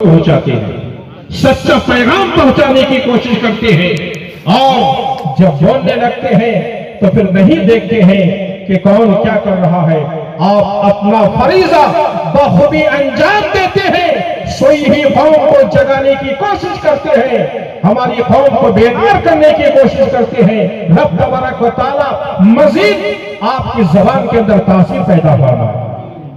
پہنچاتے ہیں، سچا پیغام پہنچانے کی کوشش کرتے ہیں، اور جب بولنے لگتے ہیں تو پھر نہیں دیکھتے ہیں کہ کون کیا کر رہا ہے۔ آپ اپنا فریضہ بخوبی انجام دیتے ہیں، سوئی ہوئی قوم کو جگانے کی کوشش کرتے ہیں، ہماری قوم کو بیدار کرنے کی کوشش کرتے ہیں۔ رب تبارک و تعالی مزید آپ کی زبان کے اندر تاثیر پیدا فرمائے۔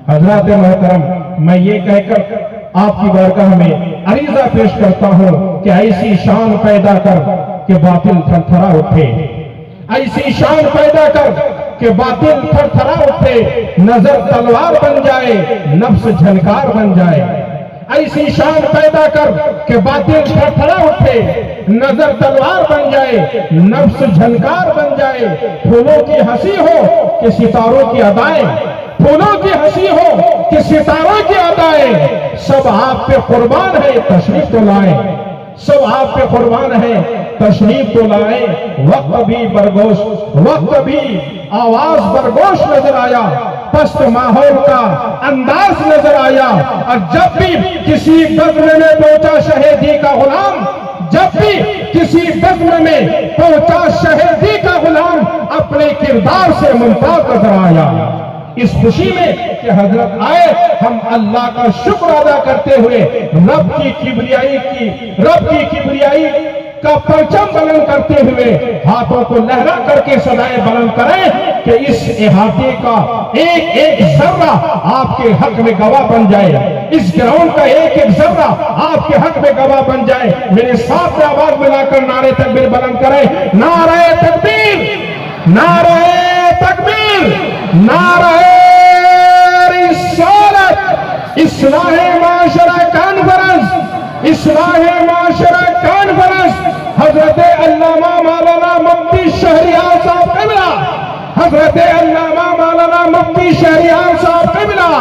حضرات محترم، میں یہ کہہ کر آپ کی بارگاہ میں عریضہ پیش کرتا ہوں کہ ایسی شان پیدا کر کہ باطل تھر تھرا اٹھے، ایسی شان پیدا کر کہ باطل تھر تھرا اٹھے، نظر تلوار بن جائے، نفس جھنکار بن جائے۔ ایسی شان پیدا کر کہ باطل تھر تھرا اٹھے، نظر تلوار بن جائے، نفس جھنکار بن جائے۔ پھولوں کی ہنسی ہو کہ ستاروں کی ادائیں، پھولوں کی ہنسی ہو کہ ستاروں کی ادائیں، سب آپ پہ قربان ہے، تشریف تو لائیں، سب آپ پہ قربان ہے، تشریف تو لائیں۔ وقت بھی برگوش، وقت بھی آواز برگوش نظر آیا، پست ماحول کا انداز نظر آیا، اور جب بھی کسی بزم میں پہنچا شہیدی کا غلام، جب بھی کسی بزم میں پہنچا شہیدی کا غلام، اپنے کردار سے ممتاز نظر آیا۔ اس خوشی میں کہ حضرت آئے، ہم اللہ کا شکر ادا کرتے ہوئے رب کی کبریائی کا پرچم بلند کرتے ہوئے ہاتھوں کو لہرا کر کے صدائیں بلند کریں کہ اس احاطے کا ایک ایک ذرہ آپ کے حق میں گواہ بن جائے، اس گراؤنڈ کا ایک ایک ذرہ آپ کے حق میں گواہ بن جائے۔ میرے ساتھ میں آواز ملا کر نعرہ تکبیر بلند کریں، نعرہ تکبیر، نعرہ تکبیر، نعرہ رسالت۔ اصلاح معاشرہ کانفرنس، اصلاح معاشرہ کانفرنس، حضرت علامہ مولانا مفتی شہریار صاحب قبلہ، حضرت علامہ مولانا مفتی شہریار صاحب قبلہ،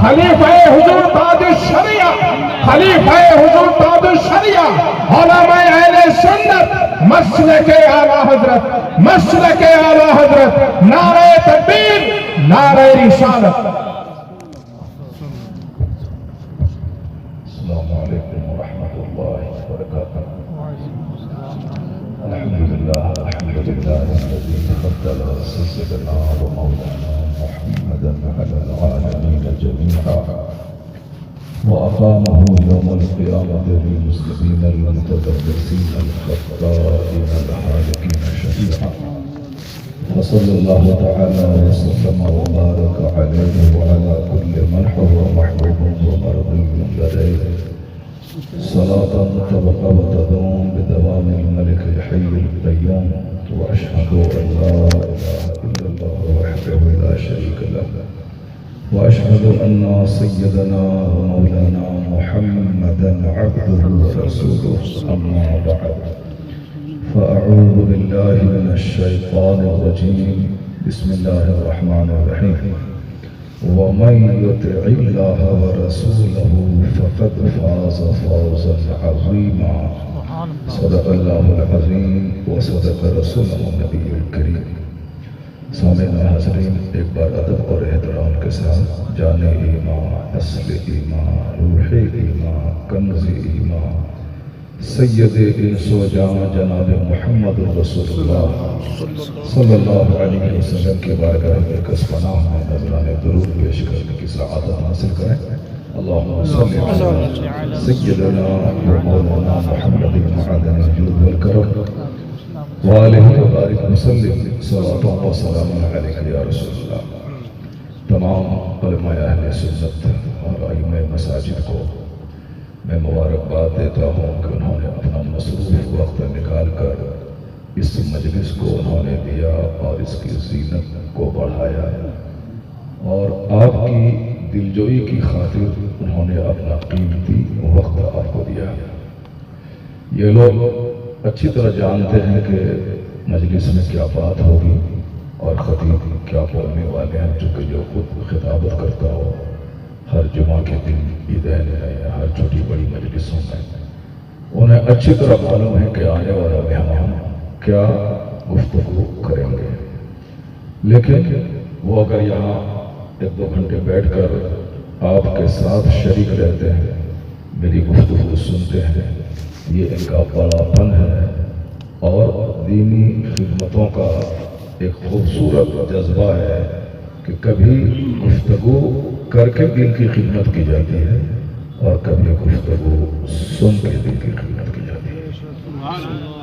خلیفہ حضور تاج الشریعہ، خلیفہ حضور تاج الشریعہ، علماء اہل سنت، مسلک اعلیٰ حضرت، مسلک اعلیٰ حضرت، نعرہ تکبیر، نعرہ رسالت۔ السلام علیکم ورحمۃ اللہ وبرکاتہ۔ الحمدللہ الذی فضل سیدنا و مولانا محمدا علی العالمین جميعا وأقامه يوم القيامة للمسلمين المتدرسين الخطائين الحالكين شفيعا، فصلى الله تعالى وسلم وبارك عليه وعلى كل من هو محبوب ومرضي لديه، صلاة تبقى وتدوم بدوام الملك الحي القيوم، وأشهد أن لا إله إلا الله وحده لا شريك له، وأشهد أن سيدنا ومولانا محمدا عبده ورسوله، أما بعد، فأعوذ بالله من الشيطان الرجيم، بسم الله الرحمن الرحيم، ومن يطع الله ورسوله فقد فاز فوزا عظيما، صدق الله العظيم وصدق رسوله النبي الكريم۔ سامعین حاضرین، ایک بار ادب اور احترام کے ساتھ جان ایمان، اصل ایمان، روح ایمان، کنز ایمان، سید انس و جان جناب محمد رسول اللہ صلی اللہ علیہ وسلم کے بارگاہ مرکز پناہ میں نذران درود پیش کرنے کی سعادت حاصل کریں۔ اللہم صلی علی سیدنا و مولانا محمد معدن الجود والکرم وآلہ وبارک وسلم، صلاۃ و سلام علیک یا رسول اللہ۔ تمام علماء اہل سنت اور ائمہ مساجد کو میں مبارکباد دیتا ہوں کہ انہوں نے اپنا مصروف وقت نکال کر اس مجلس کو انہوں نے دیا اور اس کی زینت کو بڑھایا، اور آپ کی دلجوئی کی خاطر انہوں نے اپنا قیمتی وقت آپ کو دیا۔ یہ لوگ اچھی طرح جانتے ہیں کہ مجلس میں کیا بات ہوگی اور خطیب کیا بولنے والے ہیں، چونکہ جو خود خطابت کرتا ہو ہر جمعہ کے دن عیدین میں یا ہر چھوٹی بڑی مجلسوں میں، انہیں اچھی طرح معلوم ہے کہ آنے والا مہمان کیا گفتگو کریں گے، لیکن وہ اگر یہاں ایک دو گھنٹے بیٹھ کر آپ کے ساتھ شریک رہتے ہیں میری گفتگو سنتے ہیں، یہ ان کا بڑاپن ہے اور دینی خدمتوں کا ایک خوبصورت جذبہ ہے کہ کبھی گفتگو کر کے دین کی خدمت کی جاتی ہے اور کبھی گفتگو سن کے دین کی خدمت کی جاتی ہے۔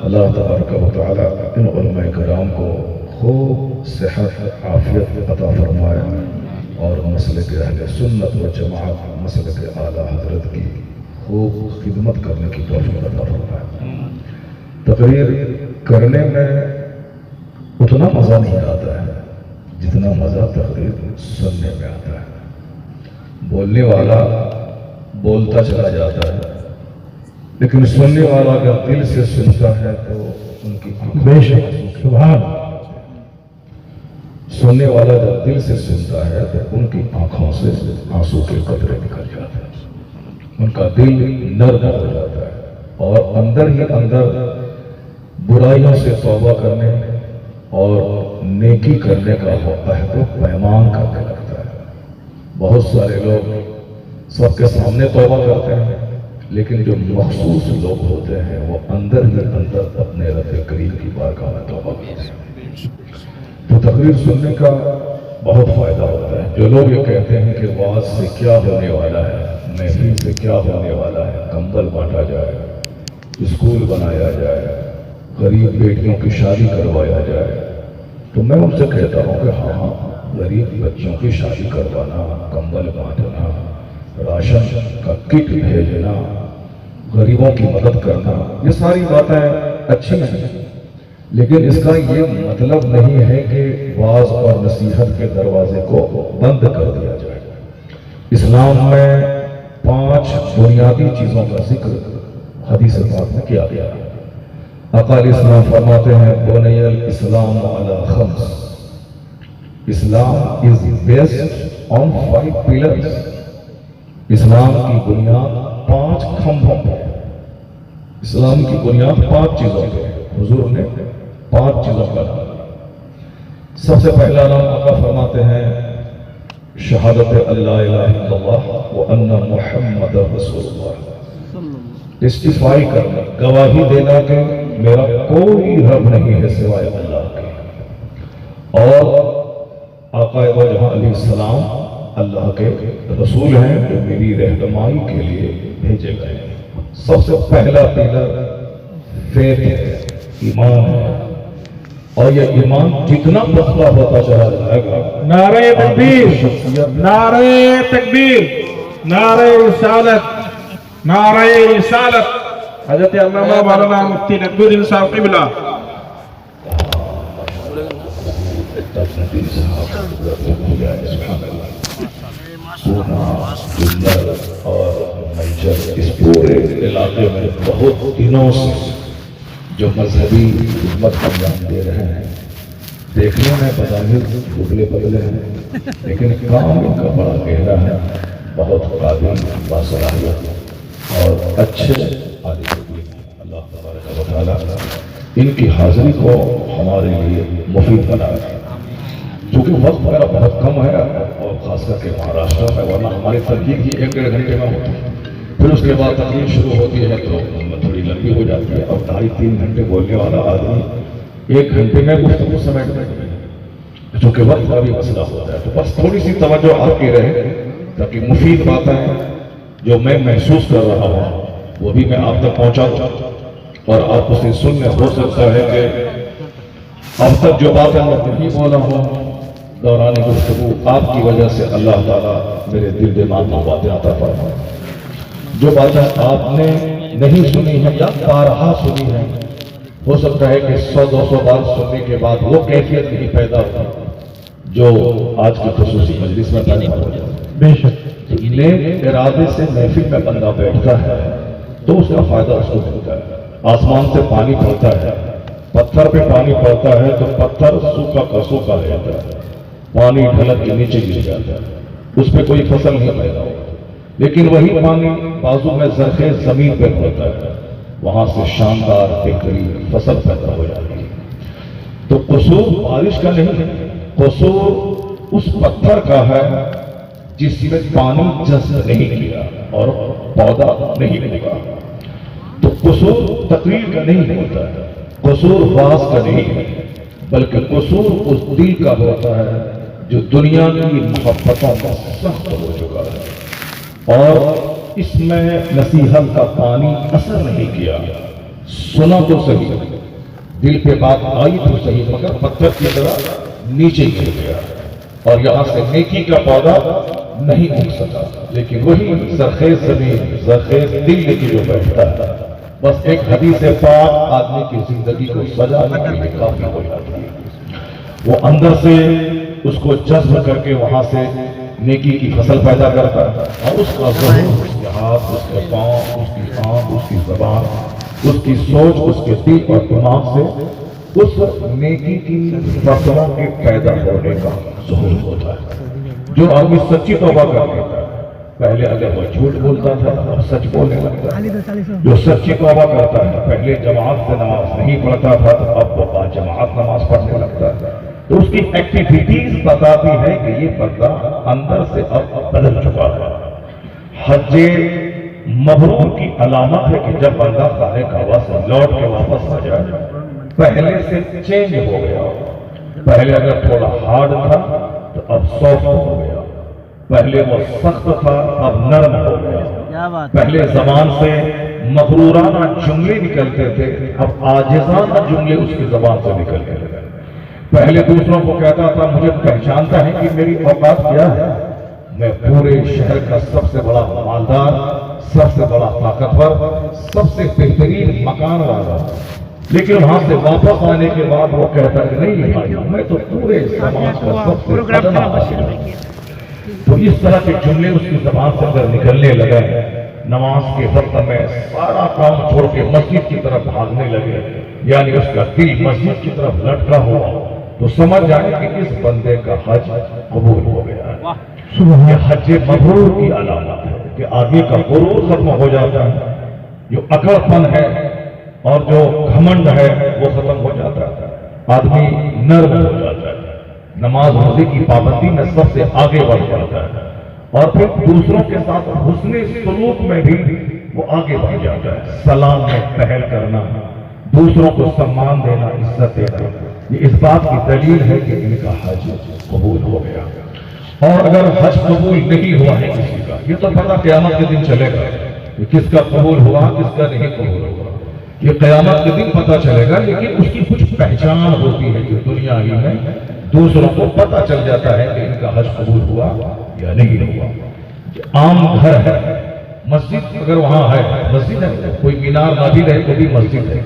اللہ تبارک و تعالیٰ ان علماء کرام کو خوب صحت عافیت عطا فرمائے اور مسلک اہل سنت و جماعت مسلک اعلیٰ حضرت کی خوب خدمت کرنے کی توفیق عطا فرمائے۔ تقریر کرنے میں اتنا مزہ نہیں آتا ہے جتنا مزہ تقریر سننے میں آتا ہے۔ بولنے والا بولتا چلا جاتا ہے، لیکن سننے والا اگر دل سے سنتا ہے تو ان کی بے شک سبحان سننے والا جب دل سے سنتا ہے تو ان کی آنکھوں سے آنسو کے قطرے نکل جاتے ہیں، ان کا دل نرم ہو جاتا ہے اور اندر ہی اندر برائیوں سے توبہ کرنے اور نیکی کرنے کا عہد و پیمان کرنے لگتا ہے۔ بہت سارے لوگ سب کے سامنے توبہ کرتے ہیں، لیکن جو مخصوص لوگ ہوتے ہیں وہ اندر ہی اندر اپنے رب کریم کی بارگاہ میں توبہ کرتے ہیں۔ تو تقریر سننے کا بہت فائدہ ہوتا ہے۔ جو لوگ یہ کہتے ہیں کہ واعظ سے کیا ہونے والا ہے، محفل سے کیا ہونے والا ہے، کمبل بانٹا جائے، اسکول بنایا جائے، غریب بیٹیوں کی شادی کروایا جائے، تو میں ان سے کہتا ہوں کہ ہاں، غریب بچوں کی شادی کروانا، کمبل بانٹنا، راشن کا کٹ بھیجنا، غریبوں کی مدد کرنا، یہ ساری باتیں اچھی ہیں، لیکن اس کا یہ مطلب نہیں ہے کہ واعظ اور نصیحت کے دروازے کو بند کر دیا جائے۔ اسلام میں 5 بنیادی چیزوں کا ذکر حدیث پاک میں کیا گیا ہے۔ آقا علیہ السلام فرماتے ہیں بنی الاسلام علی 5، اسلام از بیسڈ آن 5 پلرز، اسلام کی بنیاد 5 کھمبوں پر ہے۔ اسلام کی بنیاد 5 چیزوں پر ہے۔ حضور نے 5 چیزوں کا نام لیا۔ سب سے پہلا نام آقا فرماتے ہیں شہادت اللہ الہ الا اللہ وان محمد رسول اللہ، ٹیسٹیفائی کرنا، گواہی دینا کہ میرا کوئی رب نہیں ہے سوائے اللہ کے، اور آقا دو جہاں علیہ السلام اللہ کے رسول ہیں جو میری رہنمائی کے لیے بھیجے گئے ہیں۔ سب سے پہلا پلر فیتھ ہے، ایمان ہے، اور یہ ایمان جتنا پختہ ہوتا چلا جائے گا، نعرہ تکبیر، نعرہ تکبیر، نعرہ رسالت، نعرہ رسالت، حضرت علامہ مولانا مفتی ندوی الدین صاحب قبلہ۔ اور اس پورے علاقے میں بہت دنوں سے جو مذہبی خدمت انجام دے رہے ہیں، دیکھنے میں بظاہر دبلے پتلے ہیں، لیکن کام ان کا بڑا گہرا ہے، بہت قابل، باصلاحیت اور اچھے عالم دین ہیں۔ اللہ تبارک و تعالیٰ ان کی حاضری کو ہمارے لیے مفید بنائے۔ چونکہ وقت میرا بہت کم ہے اور خاص کر کے مہاراشٹر میں، ورنہ ہماری تقریر کی 1-1.5 گھنٹے میں ہوتی ہے، پھر اس کے بعد تقریر شروع ہوتی ہے تو تھوڑی لمبی ہو جاتی ہے، اور 2.5-3 گھنٹے بولنے والا آدمی 1 گھنٹے میں گفتگو سمیٹ دیتا ہے، چونکہ وقت کا بھی مسئلہ ہوتا ہے۔ تو بس تھوڑی سی توجہ آپ کی رہے تاکہ مفید باتیں جو میں محسوس کر رہا ہوں وہ بھی میں آپ تک پہنچا دوں، اور آپ اسے سن لیں۔ ہو سکتا ہے کہ اب تک جو باتیں میں نہیں بولا ہوں دوران گفتگو، آپ کی وجہ سے اللہ تعالیٰ میرے دل دماغ میں باتیں عطا فرمائے۔ جو باتیں آپ نے نہیں سنی ہیں یا بارہا سنی ہیں، ہو سکتا ہے کہ 100-200 بار سننے کے بعد وہ کیفیت نہیں پیدا ہوتی جو آج کی خصوصی مجلس میں پیدا ہو جائے۔ بے شک نیک ارادے سے محفل میں بندہ بیٹھتا ہے تو اس کا فائدہ اس کو ملتا ہے۔ آسمان سے پانی پڑتا ہے، پتھر پہ پانی پڑتا ہے تو پتھر سوکھا کا سوکھا رہتا ہے، پانی ڈھلک کے نیچے گر جاتا ہے، اس پہ کوئی فصل نہیں پیدا ہوتا، لیکن وہی پانی بازو میں زرخیز زمین پہ پڑتا ہے، وہاں سے شاندار بہترین فصل پیدا ہو جاتی ہے۔ تو قصور بارش کا نہیں ہے، قصور اس پتھر کا ہے جس میں پانی جذب نہیں کیا اور پودا نہیں ہوگا، تو قصور تقریر کا نہیں ہوتا ہے، قصور باز کا نہیں ہے، بلکہ قصور اس دل کا ہوتا ہے جو دنیا کی محبتوں کا سخت ہو چکا ہے اور اس میں نصیحت کا پانی اثر نہیں کیا، سنا تو صحیح، دل پہ بات آئی تو صحیح، مگر پتھر کی طرح نیچے گر گیا اور یہاں سے نیکی کا پودا نہیں اگ سکا۔ لیکن وہی زرخیز زمین، زرخیز دل کی جو بیٹھتا ہے، بس ایک حدیث پاک آدمی کی زندگی کو سجانے کے لیے کافی ہو جاتی ہے، وہ اندر سے اس کو جذب کر کے وہاں سے نیکی کی فصل پیدا کرتا ہے، اور اس کا ظہور، اس کے ہاتھ، اس کے پاؤں، اس کی آنکھ، اس کی زبان، اس کی سوچ، اس کے دل اور دماغ سے اس نیکی کی فصلوں کے پیدا ہونے کا ظہور ہوتا ہے۔ جو آدمی سچی توبہ کر لیتا ہے، پہلے اگر وہ جھوٹ بولتا تھا اب سچ بولنے لگتا ہے، جو سچی توبہ کرتا ہے، پہلے جماعت سے نماز نہیں پڑھتا تھا تو اب وہ باجماعت نماز پڑھنے لگتا ہے، تو اس کی ایکٹیویٹیز بتاتی ہے کہ یہ بندہ اندر سے اب بدل چکا ہے۔ حج مبرور کی علامت ہے کہ جب بندہ خانہ کعبہ سے لوٹ کے واپس آ جائے، پہلے سے چینج ہو گیا، پہلے اگر تھوڑا ہارڈ تھا تو اب سافٹ ہو گیا، پہلے وہ سخت تھا اب نرم ہو گیا، پہلے زبان سے مغرورانہ جملے نکلتے تھے اب عاجزانہ جملے اس کی زبان سے نکل گئے، پہلے دوسروں کو کہتا تھا مجھے پہچانتا ہے کہ میری اوقات کیا ہے، میں پورے شہر کا سب سے بڑا مالدار، سب سے بڑا طاقتور، سب سے بہترین مکان والا، لیکن وہاں سے واپس آنے کے بعد وہ کہتا ہے نہیں بھائی میں تو پورے سماج کا سب سے ادنا آدمی ہوں۔ تو اس طرح کے جملے اس کی زبان سے اگر نکلنے لگے، نماز کے وقت میں سارا کام چھوڑ کے مسجد کی طرف بھاگنے لگے، یعنی اس کا دل مسجد کی طرف لٹکا ہوا، تو سمجھ جائے کہ اس بندے کا حج قبول ہو گیا ہے۔ یہ حج مبرور کی علامت ہے کہ آدمی کا غرور ختم ہو جاتا ہے، جو اکڑ پن ہے اور جو گھمنڈ ہے وہ ختم ہو جاتا ہے، آدمی نرم ہو جاتا ہے، نماز روزے کی پابندی میں سب سے آگے بڑھ جاتا ہے، اور پھر دوسروں کے ساتھ حسن سلوک میں بھی وہ آگے بڑھ جاتا ہے، سلام میں پہل کرنا، دوسروں کو سمان دینا، عزت دینا، یہ اس بات کی دلیل ہے کہ ان کا حج قبول ہو گیا۔ اور اگر حج قبول نہیں ہوا ہے کسی کا، یہ تو پتہ قیامت کے دن چلے گا کہ کس کا قبول ہوا کس کا نہیں قبول ہوا، یہ قیامت کے دن پتہ چلے گا، لیکن اس کی کچھ پہچان ہوتی ہے جو دنیا ہی میں دوسروں کو پتہ چل جاتا ہے کہ ان کا حج قبول ہوا یا نہیں ہوا۔ عام گھر ہے، مسجد اگر وہاں ہے، مسجد ہے، کوئی مینار نہ بھی رہے تو بھی مسجد ہے،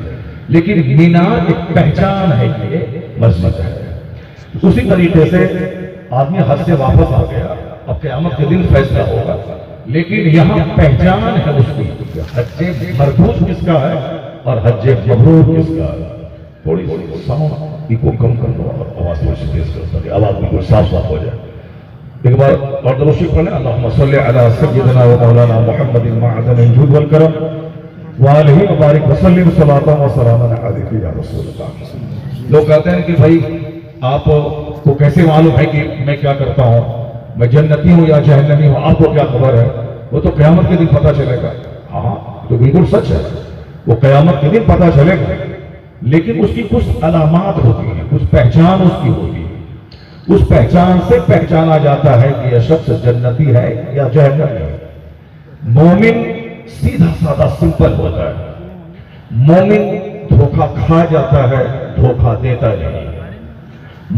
لیکن مینار ایک پہچان ہے کہ یہ مسجد ہے۔ اسی طریقے سے آدمی حج سے واپس آ گیا، اب قیامت کے دن فیصلہ ہوگا، لیکن یہاں پہچان ہے اس کی، حج مربوط کس کا ہے اور حج مبرور کس کا ہے۔ تھوڑی ساؤنڈ کو کم کر دو اور آواز تھوڑی سی تیز کر سکے، آواز بالکل صاف صاف ہو جائے۔ ایک بار اور درود شریف پڑھیں، اللہم صلی علی سیدنا و مولانا محمد معدن الجود والکرم وآلہ وبارک وسلم صلاۃ و سلام علیک یا رسول اللہ۔ لوگ کہتے ہیں کہ بھائی آپ کو کیسے معلوم ہے کہ میں کیا کرتا ہوں، میں جنتی ہوں یا جہنمی ہوں، آپ کو کیا خبر ہے؟ وہ تو قیامت کے دن پتہ چلے گا۔ ہاں تو بالکل سچ ہے، وہ قیامت کے دن پتہ چلے گا، لیکن اس کی کچھ علامات ہوتی ہیں، کچھ پہچان اس کی ہوتی ہے، اس پہچان سے پہچانا جاتا ہے کہ یہ شخص جنتی ہے یا جہنمی ہے۔ مومن سیدھا سادہ سمپل ہوتا ہے، مومن دھوکہ کھا جاتا ہے، دھوکہ دیتا نہیں،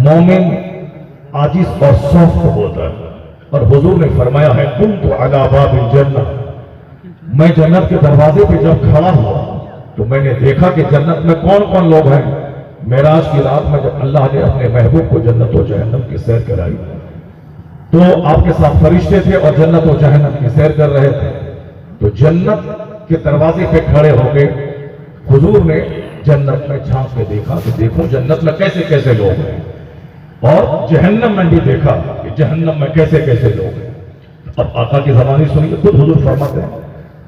مومن عاجز اور سوفت ہوتا ہے، اور حضور نے فرمایا ہے کنت علی باب الجنہ، میں جنت کے دروازے پہ جب کھڑا ہوا تو میں نے دیکھا کہ جنت میں کون کون لوگ ہیں۔ معراج کی رات میں جب اللہ نے اپنے محبوب کو جنت و جہنم کی سیر کرائی تو آپ کے ساتھ فرشتے تھے اور جنت و جہنم کی سیر کر رہے تھے، تو جنت کے دروازے پہ کھڑے ہو کے حضور نے جنت میں جھانک کے دیکھا کہ دیکھو جنت میں کیسے کیسے لوگ ہیں، اور جہنم میں بھی دیکھا کہ جہنم میں کیسے کیسے لوگ ہیں۔ اب آقا کی زبانی سنیے، خود حضور فرماتے ہیں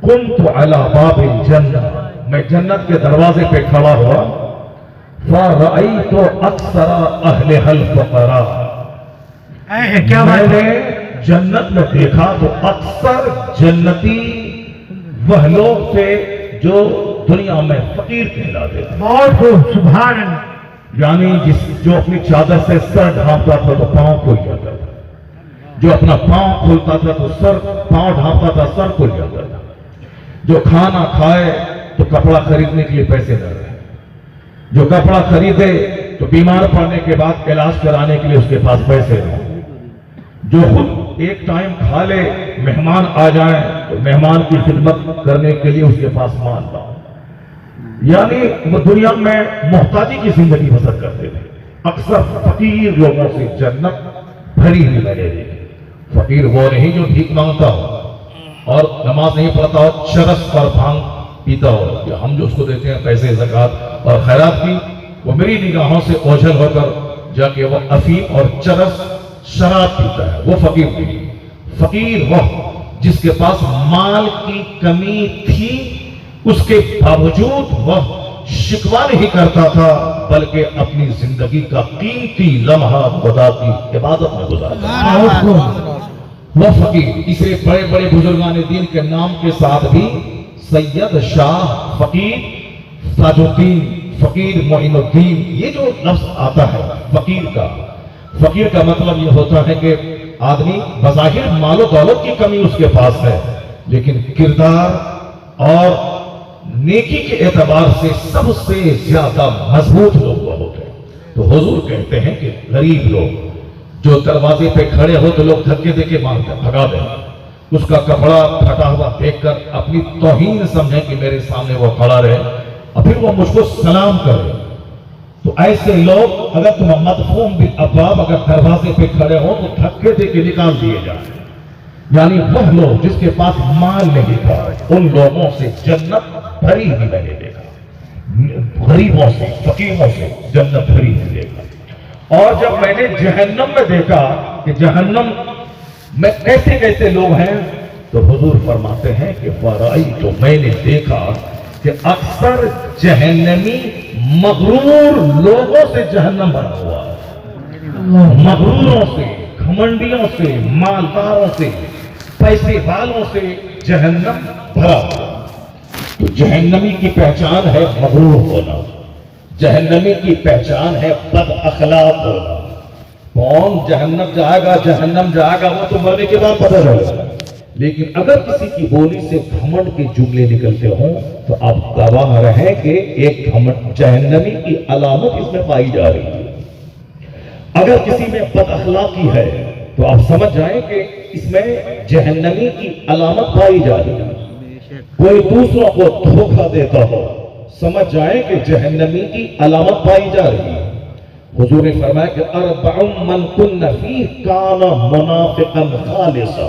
کنت علی باب الجنہ، میں جنت کے دروازے پہ کھڑا ہوا، فَرَأَيْتُ أَكْثَرَ أَهْلِهَا الْفُقَرَاءَ، میں نے جنت میں دیکھا تو اکثر جنتی وہ لوگ تھے جو دنیا میں فقیر کہلاتے تھے. بہت خوب، سبحان اللہ. یعنی جو اپنی چادر سے سر ڈھانپتا تھا تو پاؤں کھل جاتا تھا، جو اپنا پاؤں کھلتا تھا تو پاؤں ڈھانپتا تھا سر کھل جاتا تھا، جو کھانا کھائے تو کپڑا خریدنے کے لیے پیسے نہ رہے، جو کپڑا خریدے تو بیمار پڑنے کے بعد علاج کرانے کے لیے اس کے پاس پیسے رہے، جو خود ایک ٹائم کھا لے مہمان آ جائیں تو مہمان کی خدمت کرنے کے لیے اس کے پاس مال نہ ہو. یعنی وہ دنیا میں محتاجی کی زندگی بسر کرتے تھے. اکثر فقیر لوگوں سے جنت بھری ہوئی ملے گی. فقیر وہ نہیں جو بھیک مانگتا ہو اور نماز نہیں پڑھتا ہو، چرس پر بھانگ پیتا ہو. کہ ہم جو اس کو دیتے ہیں پیسے زکوٰۃ اور خیرات کی، وہ میری نگاہوں سے اوجھل ہو کر جا کے وہ افیم اور چرس شراب پیتا ہے، وہ فقیر نہیں. فقیر وہ جس کے پاس مال کی کمی تھی، اس کے باوجود وہ شکوہ نہیں کرتا تھا بلکہ اپنی زندگی کا قیمتی لمحہ خدا کی عبادت میں گزارتا. وہ فقیر. اسے بڑے بڑے بزرگان دین کے نام کے ساتھ بھی سید، شاہ، فقیر، تاج الدین، فقیر معین الدین، یہ جو لفظ آتا ہے فقیر کا مطلب یہ ہوتا ہے کہ آدمی بظاہر مال و دولت کی کمی اس کے پاس ہے، لیکن کردار اور نیکی کے اعتبار سے سب سے زیادہ مضبوط لوگ وہ ہوتے ہیں. تو حضور کہتے ہیں کہ غریب لوگ جو دروازے پہ کھڑے ہو تو لوگ دھکے دے کے مانتے بھگا دیں، اس کا کپڑا پھٹا ہوا دیکھ کر اپنی توہین سمجھیں کہ میرے سامنے وہ کھڑا رہے اور پھر وہ مجھ کو سلام کرے. تو ایسے لوگ اگر تم مدفوم بالابواب اگر دروازے پہ کھڑے ہو تو دھکے دے کے نکال دیے جائیں. یعنی وہ لوگ جس کے پاس مال نہیں تھا، ان لوگوں سے جنت بھری ہوئی میں نے دیکھا. غریبوں سے، فقیروں سے جنت بھری ہوئی دیکھا. اور جب میں نے جہنم میں دیکھا کہ جہنم میں کیسے کیسے لوگ ہیں، تو حضور فرماتے ہیں کہ فرأیت، تو میں نے دیکھا کہ اکثر جہنمی مغرور لوگوں سے جہنم بھرا ہوا ہے. مغروروں سے، گھمنڈیوں سے، مالداروں سے، پیسے والوں سے جہنم بھرا ہوا. تو جہنمی کی پہچان ہے مغرور ہونا، جہنمی کی پہچان ہے بد اخلاق ہونا. کون جہنم جائے گا وہ تو مرنے کے بعد پتہ چلے گا. لیکن اگر کسی کی بولی سے گھمنڈ کے جملے نکلتے ہوں تو آپ گواہ رہیں کہ ایک جہنمی کی علامت اس میں پائی جا رہی ہے. اگر کسی میں بد اخلاقی ہے تو آپ سمجھ جائیں کہ اس میں جہنمی کی علامت پائی جا رہی ہے. کوئی دوسروں کو دھوکہ دیتا ہو، سمجھ جائیں کہ جہنمی کی علامت پائی جا رہی ہے. حضور نے فرمایا کہ اربع من کن فیہ کان منافقا خالصا.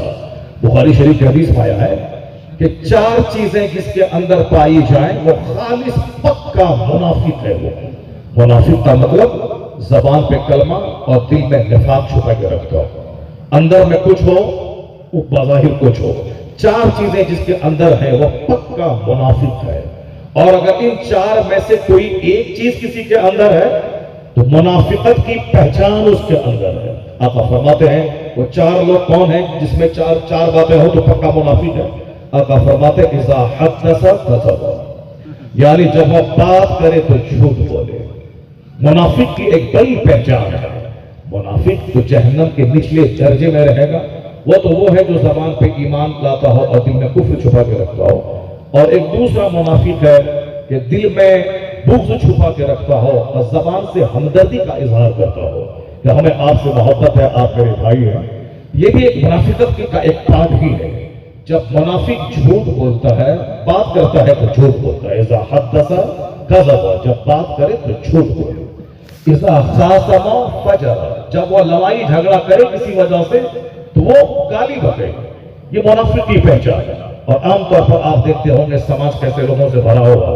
بخاری شریف کی حدیث میں آیا ہے کہ 4 چیزیں جس کے اندر پائی جائیں وہ خالص پکا منافق ہے. وہ منافق کا مطلب زبان پہ کلمہ اور دل میں نفاق چھپا کے رکھتا ہو، اندر میں کچھ ہو وہ بظاہر کچھ ہو. 4 چیزیں جس کے اندر ہیں وہ پکا منافق ہے. اور اگر ان 4 میں سے کوئی ایک چیز کسی کے اندر ہے تو منافقت کی پہچان اس کے اندر ہے. آقا فرماتے ہیں وہ 4 لوگ کون ہیں جس میں 4 باتیں ہو تو پکا منافق ہے. آقا فرماتے ہیں اذا حدث کذب، یعنی جب وہ بات کرے تو جھوٹ بولے. منافق کی ایک بڑی پہچان ہے. منافق جو جہنم کے نچلے درجے میں رہے گا وہ ہے جو زبان پہ ایمان لاتا ہو اور دل میں کفر چھپا کے رکھتا ہو. اور ایک دوسرا منافق ہے کہ دل میں بغض چھپا کے رکھتا ہو اور زبان سے ہمدردی کا اظہار کرتا ہو کہ ہمیں آپ سے محبت ہے، آپ میرے بھائی ہیں. یہ بھی ایک منافقت کا ایک پارٹ ہی ہے. جب منافق جھوٹ بولتا ہے، بات کرتا ہے تو جھوٹ بولتا ہے. اذا حدث کذب، جب بات کرے تو جھوٹ بولے. اذا خاصم فجر، جب وہ لڑائی جھگڑا کرے کسی وجہ سے تو وہ گالی بکے. یہ منافق کی پہچان ہے. اور عام طور پر آپ دیکھتے ہوں گے سماج کیسے لوگوں سے بھرا ہوگا.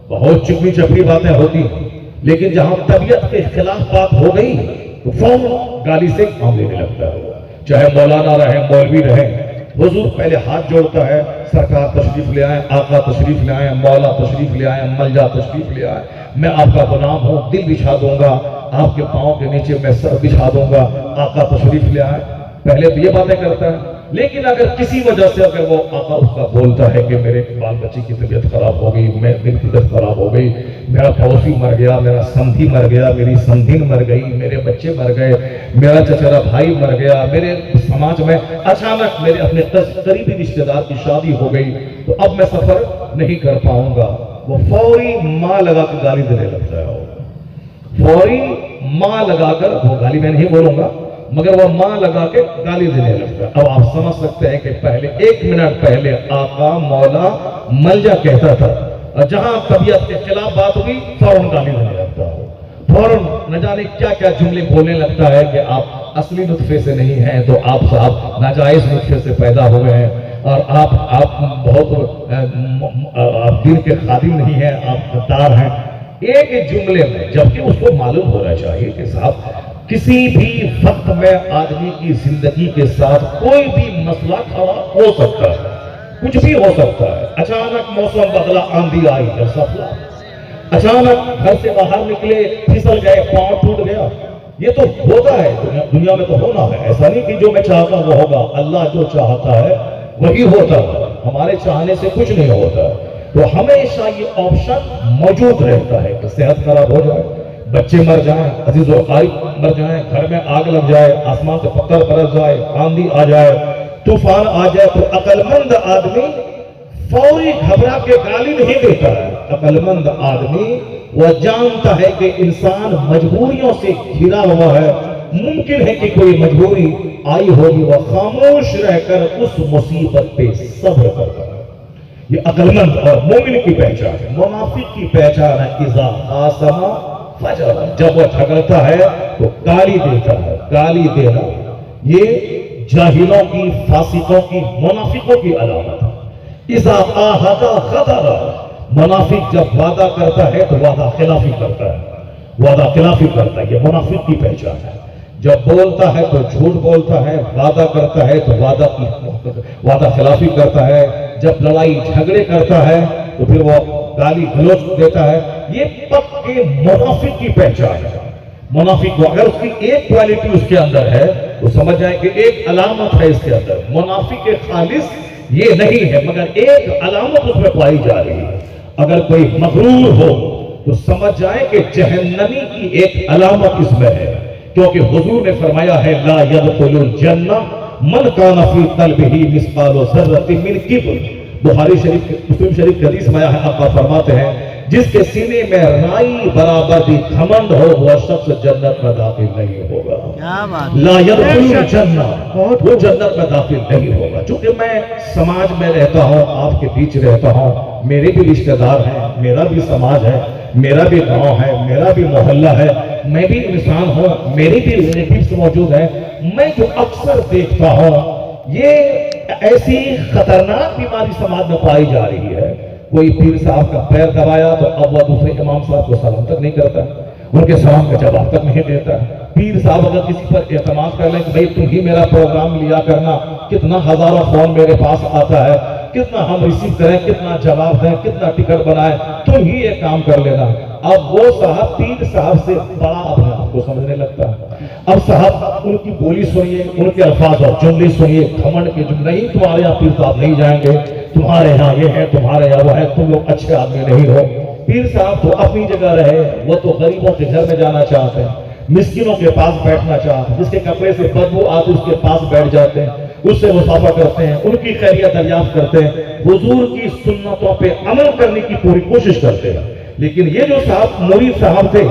بہت چپڑی چپڑی باتیں ہوتی ہیں، لیکن جہاں طبیعت کے خلاف بات ہو گئی تو فوراً گالی سے کام لینے لگتا ہے. چاہے مولانا رہے، مولوی رہے. حضور پہلے ہاتھ جوڑتا ہے، سرکار تشریف لے آئیں، آقا تشریف لے آئیں، مولا تشریف لے آئیں، ملجا تشریف لے آئیں. میں آپ کا غلام ہوں، دل بچھا دوں گا، آپ کے پاؤں کے نیچے میں سر بچھا دوں گا. آقا تشریف لے آئیں. پہلے تو یہ باتیں کرتا ہے، لیکن اگر کسی وجہ سے اگر وہ آقا اس کا بولتا ہے کہ میرے بال بچے کی طبیعت خراب ہو گئی، میری طبیعت خراب ہو گئی، میرا پڑوسی مر گیا، میرا سمدھی مر گیا، میری سمدھن مر گئی، میرے بچے مر گئے، میرا چچیرا بھائی مر گیا، میرے سماج میں اچانک میرے اپنے قریبی رشتہ دار کی شادی ہو گئی، تو اب میں سفر نہیں کر پاؤں گا، وہ فوری ماں لگا کے گالی دینے لگتا ہے، فوری ماں لگا کر، وہ گالی میں نہیں بولوں گا مگر وہ ماں لگا کے گالی دینے لگتا ہے۔ اب آپ سمجھ سکتے ہیں کہ پہلے 1 منٹ پہلے آقا مولا ملجا کہتا تھا، اور جہاں طبیعت کے خلاف بات ہوئی فوراً گالی دینے لگتا ہے، فوراً نہ جانے کیا کیا جملے بولنے لگتا ہے کہ آپ اصلی نطفے سے نہیں ہیں، تو آپ صاحب ناجائز نطفے سے پیدا ہوئے ہیں، اور آپ بہت آپ دین کے خادم نہیں ہیں، آپ غدار ہیں۔ ایک جملے میں، جبکہ اس کو معلوم ہونا چاہیے کہ صاحب کسی بھی وقت میں آدمی کی زندگی کے ساتھ کوئی بھی مسئلہ کھڑا ہو سکتا ہے، کچھ بھی ہو سکتا ہے۔ اچانک موسم بدلا، آندھی آئی، جیسا پھلا، اچانک گھر سے باہر نکلے، پھسل گئے، پاؤں ٹوٹ گیا، یہ تو ہوتا ہے، دنیا میں تو ہونا ہے۔ ایسا نہیں کہ جو میں چاہتا ہوں وہ ہوگا، اللہ جو چاہتا ہے وہی ہوتا ہے، ہمارے چاہنے سے کچھ نہیں ہوتا ہے۔ تو ہمیشہ یہ آپشن موجود رہتا ہے کہ صحت خراب ہو جائے، بچے مر جائیں، عزیز و قریب مر جائیں، گھر میں آگ لگ جائے، آسمان سے پتھر برس جائے، آندھی آ جائے، طوفان آ جائے، تو عقل مند آدمی فوری گھبرا کے گالی نہیں دیتا ہے۔ عقل مند آدمی وہ جانتا ہے کہ انسان مجبوریوں سے گھرا ہوا ہے، ممکن ہے کہ کوئی مجبوری آئی ہوگی، وہ خاموش رہ کر اس مصیبت پہ صبر کرتا ہے۔ یہ عقل مند اور مومن کی پہچان ہے۔ منافق کی پہچان ہے اذا خاصم فجر، جب وہ جھگڑتا ہے تو گالی دیتا ہے۔ گالی دینا یہ جاہلوں کی، فاسقوں کی، منافقوں کی علامت ہے۔ اذا عاہد غدر، منافق جب وعدہ کرتا ہے تو وعدہ خلافی کرتا ہے، وعدہ خلافی کرتا ہے، یہ منافق کی پہچان ہے۔ جب بولتا ہے تو جھوٹ بولتا ہے، وعدہ کرتا ہے تو وعدہ خلافی کرتا ہے، جب لڑائی جھگڑے کرتا ہے تو پھر وہ گالی گلوچ دیتا ہے۔ یہ پکے منافق کی پہچان ہے۔ منافق کو اگر اس کی ایک کوالٹی اس کے اندر ہے تو سمجھ جائیں کہ ایک علامت ہے اس کے اندر۔ منافق کے خالص یہ نہیں ہے مگر ایک علامت اس میں پائی جا رہی ہے۔ اگر کوئی مغرور ہو تو سمجھ جائیں کہ جہنمی کی ایک علامت اس میں ہے، کیونکہ حضور نے فرمایا ہے لا يدخل الجنہ من کان فی قلبہ مثقال ذرۃ من کبر۔ بخاری شریف، مسلم شریف حدیث میں آیا ہے، آقا فرماتے ہیں جس کے سینے میں رائی برابر بھی گھمنڈ ہو وہ شخص جنت میں داخل نہیں ہوگا۔ لا يدخل الجنہ، وہ جنت میں داخل نہیں ہوگا۔ چونکہ میں سماج میں رہتا ہوں، آپ کے بیچ رہتا ہوں، میرے بھی رشتہ دار ہیں، میرا بھی سماج ہے، میرا بھی گاؤں ہے، میرا بھی محلہ ہے، میں بھی انسان ہوں، میری بھی ریلیٹیوز موجود ہیں۔ میں جو اکثر دیکھتا ہوں یہ ایسی خطرناک بیماری سماج میں پائی جا رہی ہے۔ کوئی پیر صاحب کا پیر دبایا تو اب وہ دوسرے امام صاحب کو سلام تک نہیں کرتا، ان کے سلام کا جواب تک نہیں دیتا۔ پیر صاحب اگر کسی پر اعتماد کر لیں کہ بھئی تم ہی میرا پروگرام لیا کرنا، کتنا ہزاروں فون میرے پاس آتا ہے، کتنا ہم ریسیو کریں، کتنا جواب دیں، کتنا ٹکٹ بنائیں، تم ہی ایک کام کر لینا۔ اب وہ صاحب پیر صاحب سے بڑا اپنے آپ کو سمجھنے لگتا ہے۔ اب صاحب ان کی بولی سنیے، ان کے الفاظ اور جملے سنیے، گھمنڈ کے جملے، نہیں تمہارے یہاں پیر صاحب نہیں جائیں گے، تمہارے یہاں یہ ہے، تمہارے یہاں وہ ہے، تم لوگ اچھے آدمی نہیں ہو۔ پیر صاحب تو اپنی جگہ رہے، وہ تو غریبوں کے گھر میں جانا چاہتے ہیں، مسکینوں کے پاس بیٹھنا چاہتے ہیں، جس کے کپڑے سے بدبو آتی اس کے پاس بیٹھ جاتے ہیں، اس سے مصافحہ کرتے ہیں، ان کی خیریت دریافت کرتے ہیں، حضور کی سنتوں پہ عمل کرنے کی پوری کوشش کرتے ہیں۔ لیکن یہ جو صاحب مرید صاحب تھے،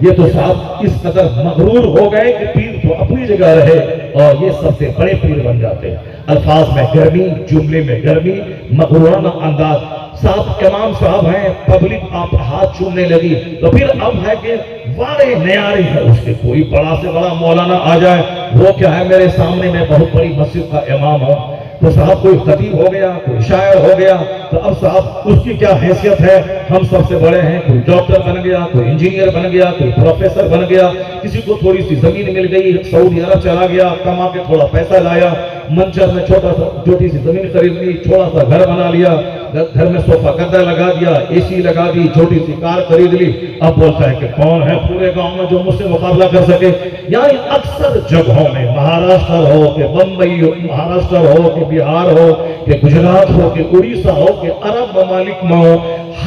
یہ تو صاحب اس قدر مغرور ہو گئے کہ پیر تو اپنی جگہ رہے اور یہ سب سے بڑے پیر بن جاتے ہیں۔ الفاظ میں گرمی، جملے میں گرمی، مغرورانہ انداز۔ صاحب امام صاحب ہیں، پبلک آپ ہاتھ چومنے لگی تو پھر اب ہے کہ وارے نیارے ہے اس کے، کوئی بڑا سے بڑا مولانا آ جائے، وہ کیا ہے میرے سامنے میں بہت بڑی مسجد کا امام ہوں، تو صاحب کوئی خطیب ہو گیا، کوئی شاعر ہو گیا، تو اب صاحب اس کی کیا حیثیت ہے، ہم سب سے بڑے ہیں، کوئی ڈاکٹر بن گیا، کوئی انجینئر بن گیا، کوئی پروفیسر بن گیا، کسی کو تھوڑی سی زمین مل گئی، سعودی عرب چلا گیا، کما کے تھوڑا پیسہ لایا، منچر میں چھوٹی سی زمین خرید لی، چھوٹا سا گھر بنا لیا، گھر میں صوفہ گدا لگا دیا، اے سی لگا دی، چھوٹی سی کار خرید لی، اب بولتا ہے کہ کون ہے پورے گاؤں میں جو مجھ سے مقابلہ کر سکے۔ یعنی اکثر جگہوں میں، مہاراشٹر ہو کہ بمبئی ہو، مہاراشٹر ہو کہ بہار ہو کہ گجرات ہو کہ اڑیسہ ہو کہ عرب ممالک میں ہو،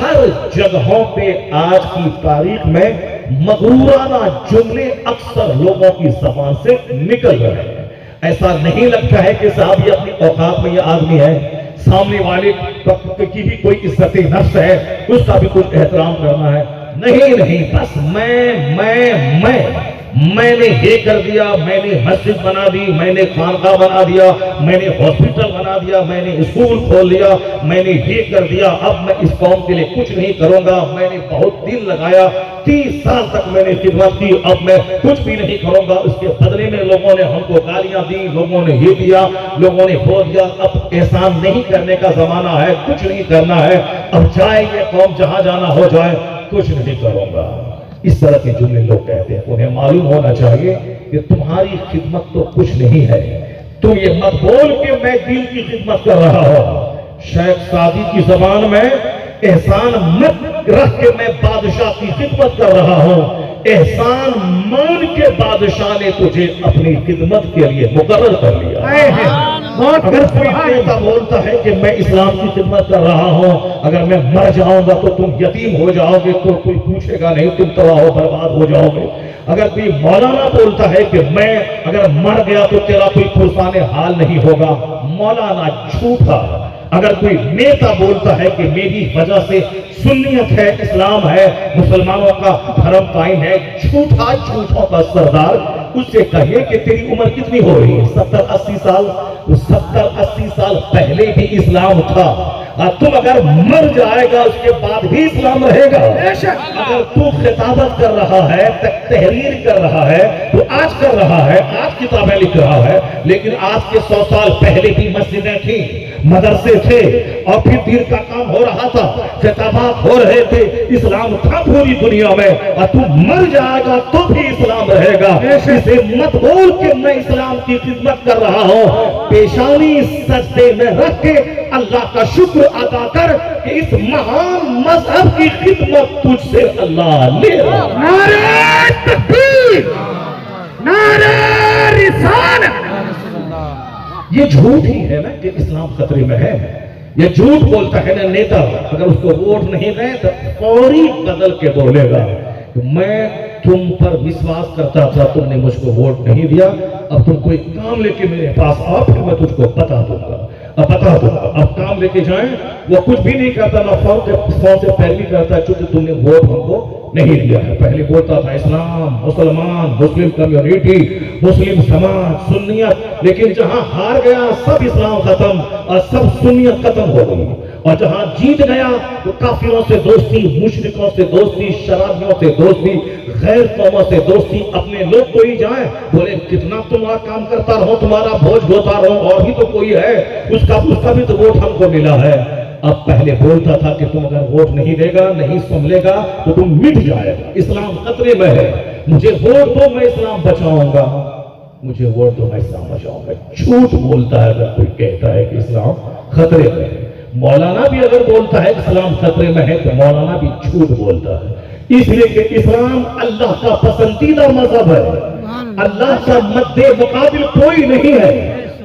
ہر جگہوں پہ آج کی تاریخ میں مغرورانہ جملے اکثر لوگوں کی زبان سے نکل رہے ہیں۔ ایسا نہیں لگتا ہے کہ صاحب یہ اپنی اوقات میں یہ آدمی ہے، سامنے والے کی بھی کوئی عزت نفس ہے، اس کا بھی کچھ احترام کرنا ہے۔ نہیں، بس میں نے یہ کر دیا، میں نے مسجد بنا دی، میں نے خانقاہ بنا دیا، میں نے ہاسپٹل بنا دیا، میں نے اسکول کھول دیا، میں نے یہ کر دیا، اب میں اس قوم کے لیے کچھ نہیں کروں گا، میں نے بہت دل لگایا، 30 سال تک میں نے خدمت کی، اب میں کچھ بھی نہیں کروں گا، اس کے بدلے میں لوگوں نے ہم کو گالیاں دی، لوگوں نے یہ دیا، لوگوں نے وہ دیا، اب احسان نہیں کرنے کا زمانہ ہے، کچھ نہیں کرنا ہے، اب جائے یہ قوم جہاں جانا ہو جائے، کچھ نہیں کروں گا۔ اس طرح کے جملے لوگ کہتے ہیں۔ انہیں معلوم ہونا چاہیے کہ تمہاری خدمت تو کچھ نہیں ہے، تم یہ مت بول کہ میں دین کی خدمت کر رہا ہوں۔ شیخ سعدی کی زبان میں احسان مت رکھ کے میں بادشاہ کی خدمت کر رہا ہوں، احسان مان کے بادشاہ نے تجھے اپنی خدمت کے لیے مقرر کر لیا۔ اگر کوئی نیتا بولتا ہے کہ میں اسلام کی خدمت کر رہا ہوں، اگر میں مر جاؤں گا تو تم یتیم ہو جاؤ گے تو کوئی پوچھے گا نہیں، تم تباہ و برباد ہو جاؤ گے۔ اگر کوئی مولانا بولتا ہے کہ میں اگر مر گیا تو تیرا کوئی پرسان حال نہیں ہوگا، مولانا جھوٹا۔ اگر کوئی نیتا بولتا ہے کہ میری وجہ سے سنیت ہے، اسلام ہے، مسلمانوں کا دھرم قائم ہے، جھوٹا، جھوٹوں کا سردار۔ اس سے کہیے کہ تیری عمر کتنی ہو رہی ہے؟ 70-80 سال؟ 70-80 سال پہلے بھی اسلام تھا، تم اگر مر جائے گا اس کے بعد بھی اسلام رہے گا۔ اگر تو خطابت کر رہا ہے، تحریر کر رہا ہے، تو آج کر رہا ہے، آج کتابیں لکھ رہا ہے، لیکن آج کے 100 سال پہلے بھی مسجدیں تھیں، مدرسے تھے، اور پھر دین کا کام ہو رہا تھا، خطابات ہو رہے تھے، اسلام تھا پوری دنیا میں، اور تو مر جائے گا تو بھی اسلام رہے گا۔ اسے مت بول کہ میں اسلام کی خدمت کر رہا ہوں، پیشانی سجدے میں رکھ کے اللہ کا شکر ادا کر کہ اس مہان مذہب کی خدمت تجھ سے اللہ لے رہا۔ نعرہ تکبیر، نعرہ رسالت۔ یہ جھوٹ ہی ہے نا کہ اسلام خطرے میں ہے۔ یہ جھوٹ بولتا ہے نا نیتا، اگر اس کو ووٹ نہیں دیں تو فوری بدل کے بولے گا کہ میں تم پر وشواس کرتا تھا، تم نے مجھ کو ووٹ نہیں دیا، اب تم کوئی کام لے کے میرے پاس آؤ، پھر میں تجھ کو بتا دوں گا۔ اب کام لے کے جائیں، وہ کچھ بھی نہیں کرتا، نہ فون سے پیروی کرتا، چونکہ تم نے ووٹ ہم کو نہیں دیا ہے۔ پہلے بولتا تھا اسلام، مسلمان، مسلم کمیونٹی، مسلم سماج، سنیت، لیکن جہاں ہار گیا سب اسلام ختم اور سب سنیت ختم ہو گئی، اور جہاں جیت گیا تو کافروں سے دوستی، مشرکوں سے دوستی، شرابیوں سے دوستی، غیر قوموں سے دوستی، اپنے لوگ کوئی جائیں بولے کتنا تمہارا کام کرتا رہو، تمہارا بوجھ ڈھوتا رہو، اور بھی تو کوئی ہے، اس کا بھی تو ووٹ ہم کو ملا ہے۔ اب پہلے بولتا تھا کہ تم اگر ووٹ نہیں دے گا، نہیں سنبھلے گا تو تم مٹ جائے گا، اسلام خطرے میں ہے، مجھے ووٹ دو میں اسلام بچاؤں گا، مجھے ووٹ دو میں اسلام بچاؤں گا۔ جھوٹ بولتا ہے اگر کوئی کہتا ہے کہ اسلام خطرے میں ہے۔ مولانا بھی اگر بولتا ہے کہ اسلام خطرے میں ہے تو مولانا بھی جھوٹ بولتا ہے، اس لیے کہ اسلام اللہ کا پسندیدہ مذہب ہے، اللہ کا مد مقابل کوئی نہیں ہے،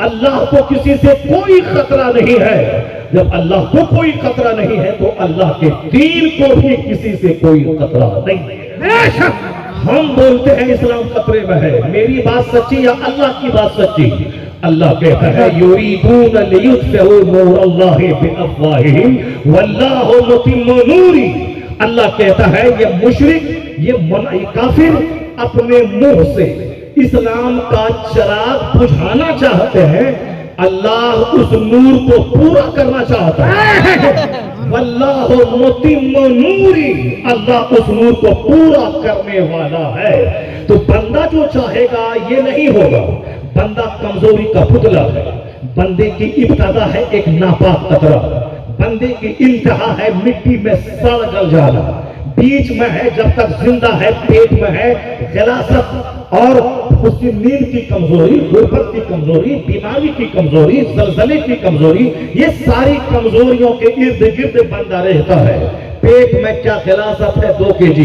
اللہ کو کسی سے کوئی خطرہ نہیں ہے۔ جب اللہ کو کوئی خطرہ نہیں ہے تو اللہ کے دین کو بھی کسی سے کوئی خطرہ نہیں ہے۔ ہم بولتے ہیں اسلام خطرے میں ہے، میری بات سچی یا اللہ کی بات سچی؟ اللہ کہتا ہے یریدون لیطفئوا نور اللہ بافواہہم واللہ متم نورہ۔ اللہ کہتا ہے یہ مشرک، یہ کافر اپنے منہ سے اسلام کا چراغ بجھانا چاہتے ہیں، اللہ اس نور کو پورا کرنا چاہتا ہے۔ واللہ متم نورہ، اللہ اس نور کو پورا کرنے والا ہے۔ تو بندہ جو چاہے گا یہ نہیں ہوگا، بندہ کمزوری کا پتلا ہے، بندے کی ابتدا ہے ایک ناپاک قطرہ، بندے کی انتہا ہے مٹی میں سڑ گل جانا، بیچ میں ہے جب تک زندہ ہے پیٹ میں ہے غلاظت اور اس کی نیند کی کمزوری، غربت کی کمزوری، بیماری کی کمزوری، زلزلے کی کمزوری، یہ ساری کمزوریوں کے ارد گرد بندہ رہتا ہے۔ پیٹ میں کیا غلاظت ہے 2 kg،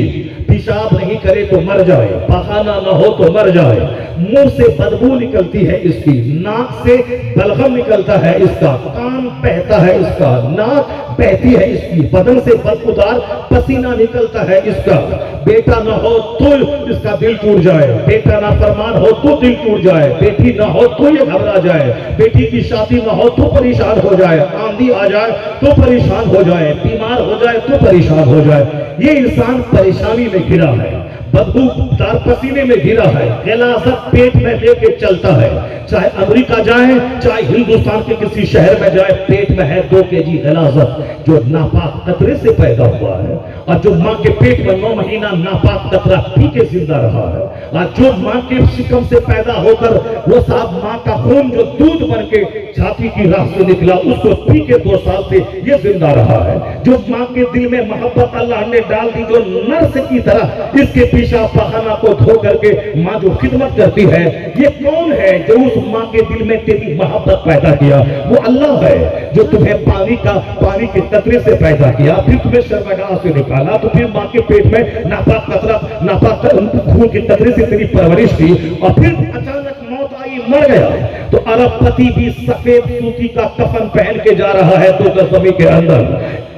پیشاب نہیں کرے تو مر جائے، پخانہ نہ ہو تو مر جائے، منہ سے بدبو نکلتی ہے اس کی، ناک سے بلغم نکلتا ہے اس کا، کان بہتا ہے اس کا، ناک بہتی ہے اس کی، بدن سے بدبودار پسینہ نکلتا ہے اس کا، بیٹا نہ ہو تو اس کا دل ٹوٹ جائے، بیٹا نافرمان ہو تو دل ٹوٹ جائے، بیٹی نہ ہو تو یہ گھبرا جائے، بیٹی کی شادی نہ ہو تو پریشان ہو جائے، آندھی آ جائے تو پریشان ہو جائے، بیمار ہو جائے تو پریشان ہو جائے۔ یہ انسان پریشانی میں گھرا ہے، بدبو دار پسینے میں گھرا ہے، غلاظت پیٹ میں لے کے چلتا ہے، چاہے امریکہ جائے چاہے ہندوستان کے کسی شہر میں جائے، پیٹ میں ہے 2 kg غلاظت جو ناپاک قطرے سے پیدا ہوا ہے، اور جو ماں کے پیٹ میں 9 مہینہ ناپاک قطرہ پی کے زندہ رہا ہے، اور جو ماں کے شکم سے پیدا ہو کر وہ صاحب ماں کا خون جو دودھ بن کے چھاتی کی راہ سے نکلا اس کو پی کے 2 سال سے یہ زندہ رہا ہے، جو ماں کے دل میں محبت اللہ نے ڈال دی، جو نرس کی طرح اس کے پیشاب پخانہ کو دھو کر کے ماں جو خدمت کرتی ہے، یہ کون ہے جو اس ماں کے دل میں تیری محبت پیدا کیا؟ وہ اللہ ہے جو تمہیں پانی کے قطرے سے پیدا کیا، پھر تمہیں شرمگاہ سے نکالا، تو پھر ماں کے پیٹ میں ناپاک قطرہ ناپاک خون کے قطرے سے تیری پرورش کی، اور پھر اچانک موت آئی، مر گیا، تو ارب پتی بھی سفید سوتی کا کفن پہن کے جا رہا ہے 2 گز زمین کے اندر،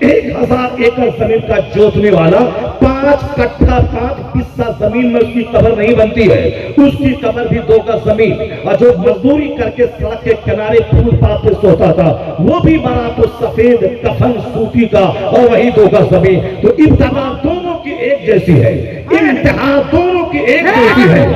1000 ایکڑ زمین کا جوتنے والا 5 کٹھا 5 حصہ زمین میں اس کی قبر نہیں بنتی ہے، اس کی قبر بھی 2 گز زمین، اور جو مزدوری کر کے سڑک کے کنارے پھول پات پہ سوتا تھا وہ بھی مرا تو سفید کفن سوتی کا اور وہی 2 گز زمین۔ تو ابتدا دونوں کی ایک جیسی ہے، انتہا دونوں کی ایک جیسی ہے،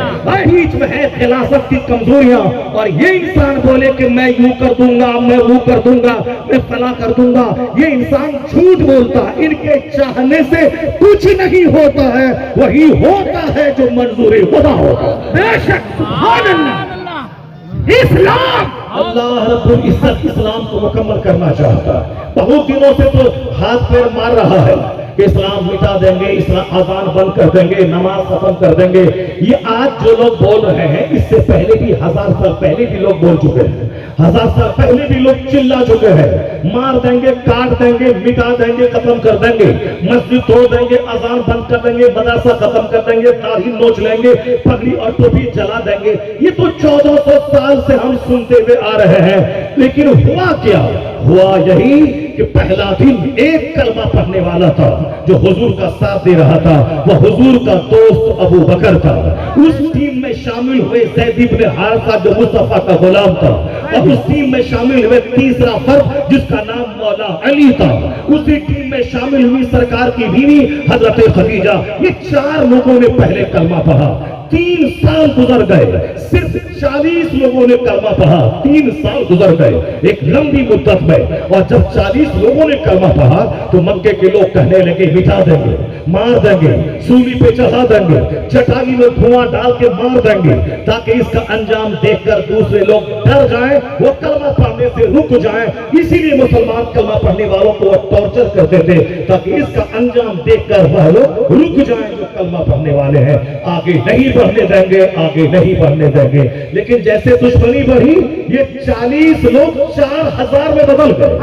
بیچ میں ہے غلاظت کی کمزوریاں، اور یہ انسان بولے کہ میں یوں کر دوں گا، میں وہ کر دوں گا، میں فلاں کر دوں گا، یہ انسان جھوٹ بولتا ہے، ان کے چاہنے سے کچھ نہیں ہوتا ہے، وہی ہوتا ہے جو منظور خدا ہوتا ہے۔ بے شک، سبحان اللہ، اسلام اللہ رب العزت اسلام کو مکمل کرنا چاہتا ہے، بہت دنوں سے تو ہاتھ پیر مار رہا ہے کہ اسلام مٹا دیں گے، اسلام اذان بند کر دیں گے، نماز ختم کر دیں گے۔ یہ آج جو لوگ بول رہے ہیں اس سے پہلے بھی 1000 سال پہلے بھی لوگ بول چکے ہیں، 1000 سال پہلے بھی لوگ چلا چکے ہیں، مار دیں گے، کاٹ دیں گے، مٹا دیں گے، ختم کر دیں گے، مسجد توڑ دیں گے، اذان بند کر دیں گے، مدرسہ ختم کر دیں گے، داڑھی نوچ لیں گے، پگڑی اور ٹوپی جلا دیں گے۔ یہ تو 1400 سال سے ہم سنتے ہوئے آ رہے ہیں، لیکن ہوا کیا؟ ہوا یہی کہ پہلا دن ایک کلمہ پڑھنے والا تھا جو حضور کا ساتھ دے رہا تھا، وہ حضور کا دوست ابو بکر تھا۔ اس ٹیم میں شامل ہوئے زید بن حارثہ جو مصطفیٰ کا غلام تھا، اور اس ٹیم میں شامل ہوئے تیسرا فرد جس کا نام مولا علی تھا، اسی ٹیم میں شامل ہوئی سرکار کی بیوی حضرت خدیجہ۔ یہ 4 لوگوں نے پہلے کلمہ پڑھا، 3 سال گزر گئے، صرف 40 لوگوں نے کلمہ پڑھا، 3 سال گزر گئے ایک لمبی مدت میں، اور جب 40 لوگوں نے کلمہ پڑھا تو مکے کے لوگ کہنے لگے مٹا دیں گے، مار دیں گے، سولی پہ چڑھا دیں گے، چٹائی میں دھواں ڈال کے مار دیں گے، تاکہ اس کا انجام دیکھ کر دوسرے لوگ ڈر جائیں، وہ کلمہ پڑھنے سے رک جائیں۔ اسی لیے مسلمان کلمہ پڑھنے والوں کو وہ ٹارچر کرتے تھے تاکہ اس کا انجام دیکھ کر وہ لوگ رک جائیں جو کلمہ پڑھنے والے ہیں، آگے نہیں بڑھنے دیں گے، آگے نہیں بڑھنے دیں گے۔ لیکن جیسے دشمنی بڑھی یہ 40 لوگ 4000 میں بدل گئے،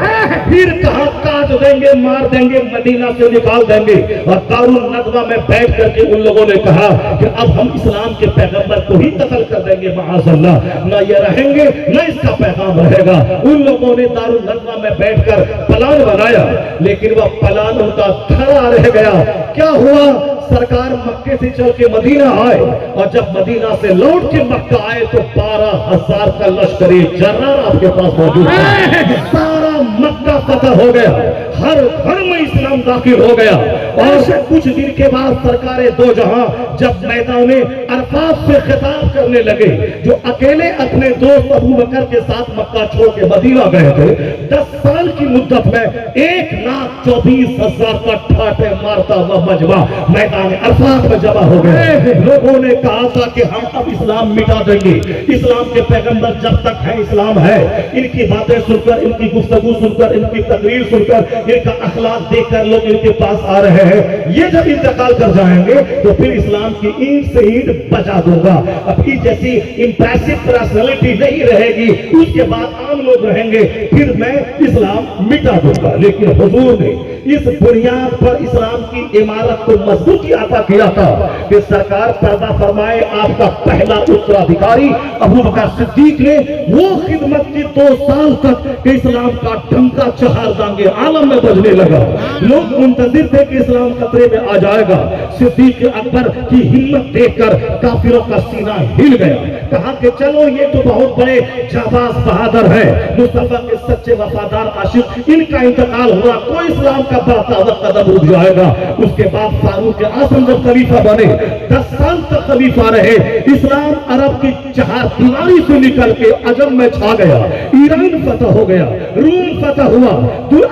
پھر کہاں کاٹ دیں گے، مار دیں گے، مدینہ سے نکال دیں گے، اور دارالندوہ میں بیٹھ کر کے ان لوگوں نے کہا کہ اب ہم اسلام کے پیغمبر کو ہی قتل کر دیں گے، معاذ اللہ، نہ یہ رہیں گے نہ اس کا پیغام رہے گا۔ ان لوگوں نے دارالندوہ میں بیٹھ کر پلان بنایا، لیکن وہ پلان ان کا کھڑا رہ گیا۔ کیا ہوا؟ سرکار مکے سے چل کے مدینہ آئے، اور جب مدینہ سے لوٹ کے مکہ آئے تو 12000 کا لشکری جرار آپ کے پاس موجود تھا، سارا مکہ فتح ہو گیا، ہر گھر میں اسلام داخل ہو گیا، اور کچھ دن کے بعد سرکار دو جہاں جب میدان عرفات سے خطاب کرنے لگے، جو اکیلے اپنے دوست ابو بکر کے ساتھ مکہ چھوڑ کے مدینہ گئے تھے، 10 سال کی مدت میں 1,24,000 کا ٹھاٹے مارتا ہوا مجمع میدان عرفات میں جمع ہو گئے۔ لوگوں نے کہا تھا کہ ہم اب اسلام مٹا دیں گے، اسلام کے پیغمبر جب تک ہے اسلام ہے۔ ان کی باتیں سن کر، ان کی گفتگو سن کر، ان کی تقریر سن کر، ان کا اخلاق دیکھ کر لوگ ان کے پاس آ رہے ہیں۔ یہ جب انتقال کر جائیں گے تو پھر اسلام اسلام کی اینٹ سے اینٹ بجا دوں گا. اپنی جیسی امپریسو پرسنالٹی نہیں رہے گی, اس کے بعد عام لوگ رہیں گے, پھر میں اسلام مٹا دوں گا. لیکن حضور نے اس بنیاد پر اسلام کی عمارت کو مضبوطی عطا کیا تھا کہ سرکار پردہ فرمائے, آپ کا پہلا اترادھیکاری ابو بکر صدیق نے وہ خدمت کی 2 سال تک کہ اسلام کا ڈنکا چہار دانگے عالم میں بجنے لگا. لوگ منتظر تھے کہ اسلام خطرے میں آ جائے گا. صدیق اکبر کی ہمت دیکھ کر کافروں کا سینہ ہل گیا. کہا کہ چلو یہ تو بہت بڑے جانباز بہادر ہے, مصطفیٰ کے سچے وفادار عاشق, ان کا انتقال ہوا, کوئی اسلام کا بڑا تازہ قدم رک جائے گا. اس کے بعد فاروق اعظم جب خلیفہ بنے 10 سال تک خلیفہ رہے. اسلام عرب کی چہار دیواری سے نکل کے عجم میں چھا گیا, ایران فتح ہو گیا, روم فتح ہوا,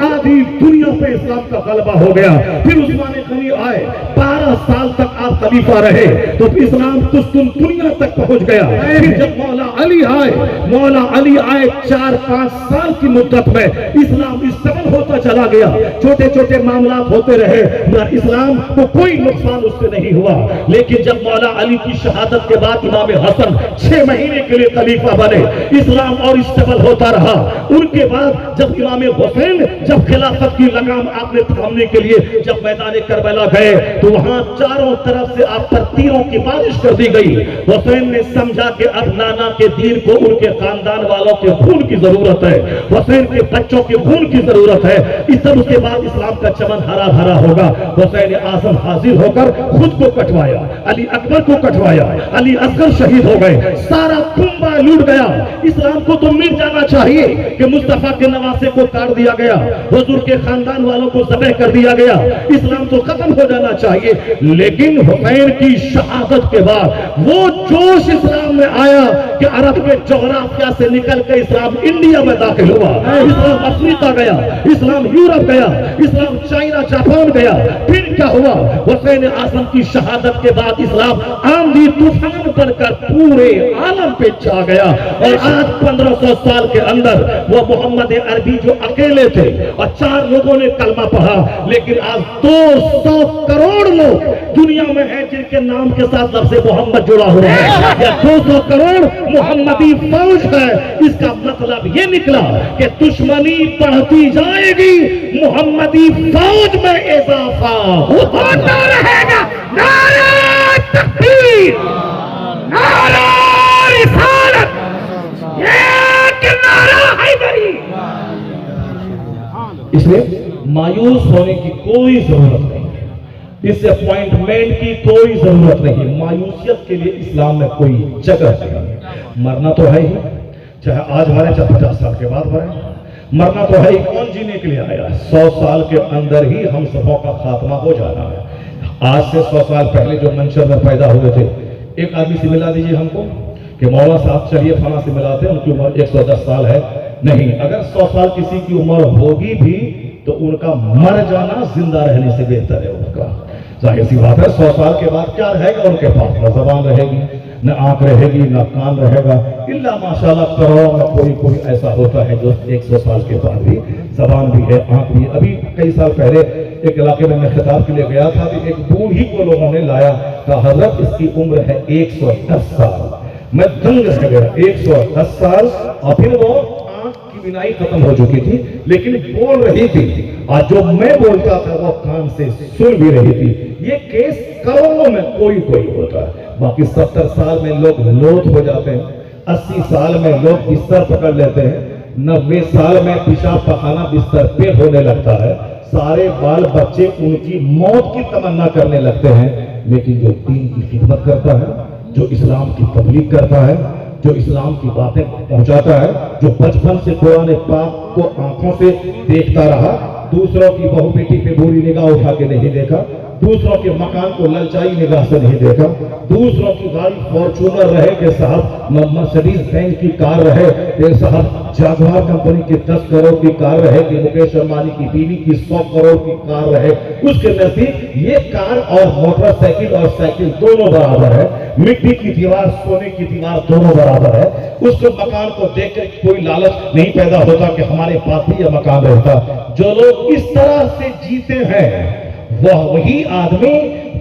آدھی دنیا پہ اسلام کا غلبہ ہو گیا. پھر عثمان غنی آئے, 12 سال تک آپ خلیفہ رہے تو اسلام قسطن دنیا تک پہنچ گیا. پھر جب مولا علی آئے 4-5 سال کی مدت میں اسلام استقبال ہوتا چلا گیا. چھوٹے چھوٹے معاملات ہوتے رہے مگر اسلام کو کوئی نقصان اس سے نہیں ہوا. لیکن جب مولا علی کی شہادت کے بعد امام حسن 6 مہینے کے لیے خلیفہ بنے, اسلام اور استقبال ہوتا رہا. ان کے بعد جب امام حسین جب خلافت کی لگام آپ نے تھامنے کے لیے جب میدان کربلا گئے تو وہاں چاروں طرف سے آپ پر تیروں کی بارش کر دی گئی. حسین نے سمجھا کہ اب نانا کے دین کو ان کے خاندان والوں کے خون کی ضرورت ہے, حسین کے بچوں کے خون کی ضرورت ہے. اس کے بعد اسلام کا چمن ہرا بھرا ہوگا. حسین اعظم حاضر ہو کر خود کو کٹوایا, علی اکبر کو کٹوایا, علی اصغر شہید ہو گئے, سارا کنبہ لوٹ گیا. اسلام کو تو مٹ جانا چاہیے کہ مصطفیٰ کے نواسے کو کاٹ دیا گیا, حضور کے خاندان والوں کو ذبح کر دیا گیا, اسلام تو ختم ہو جانا چاہیے. لیکن حسین کی شہادت کے بعد وہ جوش اسلام میں آیا کہ عرب کے جغرافیہ سے نکل کے اسلام انڈیا میں داخل ہوا, اسلام افریقہ گیا, اسلام یورپ گیا, اسلام چائنا جاپان گیا. پھر کیا ہوا؟ حسین اعظم کی شہادت کے بعد اسلام آندھی طوفان بن کر پورے عالم پہ چھا گیا. اور آج 1500 سال کے اندر وہ محمد عربی جو اکیلے تھے اور 4 لوگوں نے کلمہ پڑھا, لیکن آج 200 کروڑ لوگ دنیا میں ہیں جن کے نام کے ساتھ لفظ محمد جڑا ہوا ہے, یا 200 کروڑ محمدی فوج ہے. اس کا مطلب یہ نکلا کہ دشمنی بڑھتی جائے گی, محمدی فوج میں اضافہ ہوتا رہے گا. نعرہ تکبیر, نعرہ رسالت, ایک نعرہ حیدری. اس لیے مایوس ہونے کی کوئی ضرورت نہیں ہے, ڈس اپوائنٹمنٹ کی کوئی ضرورت نہیں. مایوسیت کے لیے اسلام میں کوئی جگہ نہیں. مرنا تو ہے ہی, چاہے آج مرے چاہے 50 سال کے بعد مرے, مرنا تو ہے ہی. کون جینے کے لیے آیا؟ 100 سال کے اندر ہی ہم سبوں کا خاتمہ ہو جانا ہے. آج سے 100 سال پہلے جو منشر میں پیدا ہوئے تھے, ایک آدمی سے ملا دیجئے ہم کو کہ مولانا صاحب چلیے فلاں سے ملاتے ہیں, ان کی عمر 110 سال ہے. نہیں, اگر 100 سال کسی کی عمر ہوگی بھی تو ان کا مر جانا زندہ رہنے سے بہتر ہے. ان کا ظاہر سی بات ہے 100 سال کے بعد کیا رہے گا ان کے پاس؟ نہ زبان رہے گی, نہ آنکھ رہے گی, نہ کان رہے گا. اللہ ماشاءاللہ کروڑوں میں کوئی ایسا ہوتا ہے جو 100 سال کے بعد بھی زبان بھی ہے, آنکھ بھی. ابھی کئی سال پہلے ایک علاقے میں خطاب کے لیے گیا تھا, ایک بوڑھی کو لوگوں نے لایا, کہا حضرت اس کی عمر ہے 110 سال. میں دنگ رہ گیا, 110 سال. اور پھر وہ آنکھ کی بینائی ختم ہو چکی تھی لیکن بول رہی تھی, اور جو میں بولتا تھا وہ کان سے سن بھی رہی تھی. یہ کیس کروڑوں میں کوئی ہوتا ہے. باقی 70 سال میں لوگ لوٹ ہو جاتے ہیں, 80 سال میں لوگ بستر پکڑ لیتے ہیں, 90 سال میں پیشاب پخانہ بستر پہ ہونے لگتا ہے. سارے بال بچے ان کی موت کی تمنا کرنے لگتے ہیں. لیکن جو دین کی خدمت کرتا ہے, جو اسلام کی تبلیغ کرتا ہے, جو اسلام کی باتیں پہنچاتا ہے, جو بچپن سے قرآن پاک کو آنکھوں سے دیکھتا رہا, دوسروں کی بہو بیٹی پہ بری نگاہ اٹھا کے نہیں دیکھا, دوسروں کے مکان کو للچائی نگاہ سے نہیں دیکھا, دوسروں کی گاڑی فارچونر رہے کہ صاحب مرسڈیز بینز کی کار رہے کہ صاحب جاگوار کمپنی کی 10 کروڑ کی کار رہے کہ مکیش امبانی کی بیوی کی 100 کروڑ کی کار رہے, اس کے نزدیک یہ کار اور موٹر سائیکل اور سائیکل دونوں برابر ہے. مٹی کی دیوار سونے کی دیوار دونوں برابر ہے. اس کو مکان کو دیکھ کر کوئی لالچ نہیں پیدا ہوتا کہ ہمارے پاس بھی یہ مکان رہتا. جو لوگ اس طرح سے جیتے ہیں وہ وہی آدمی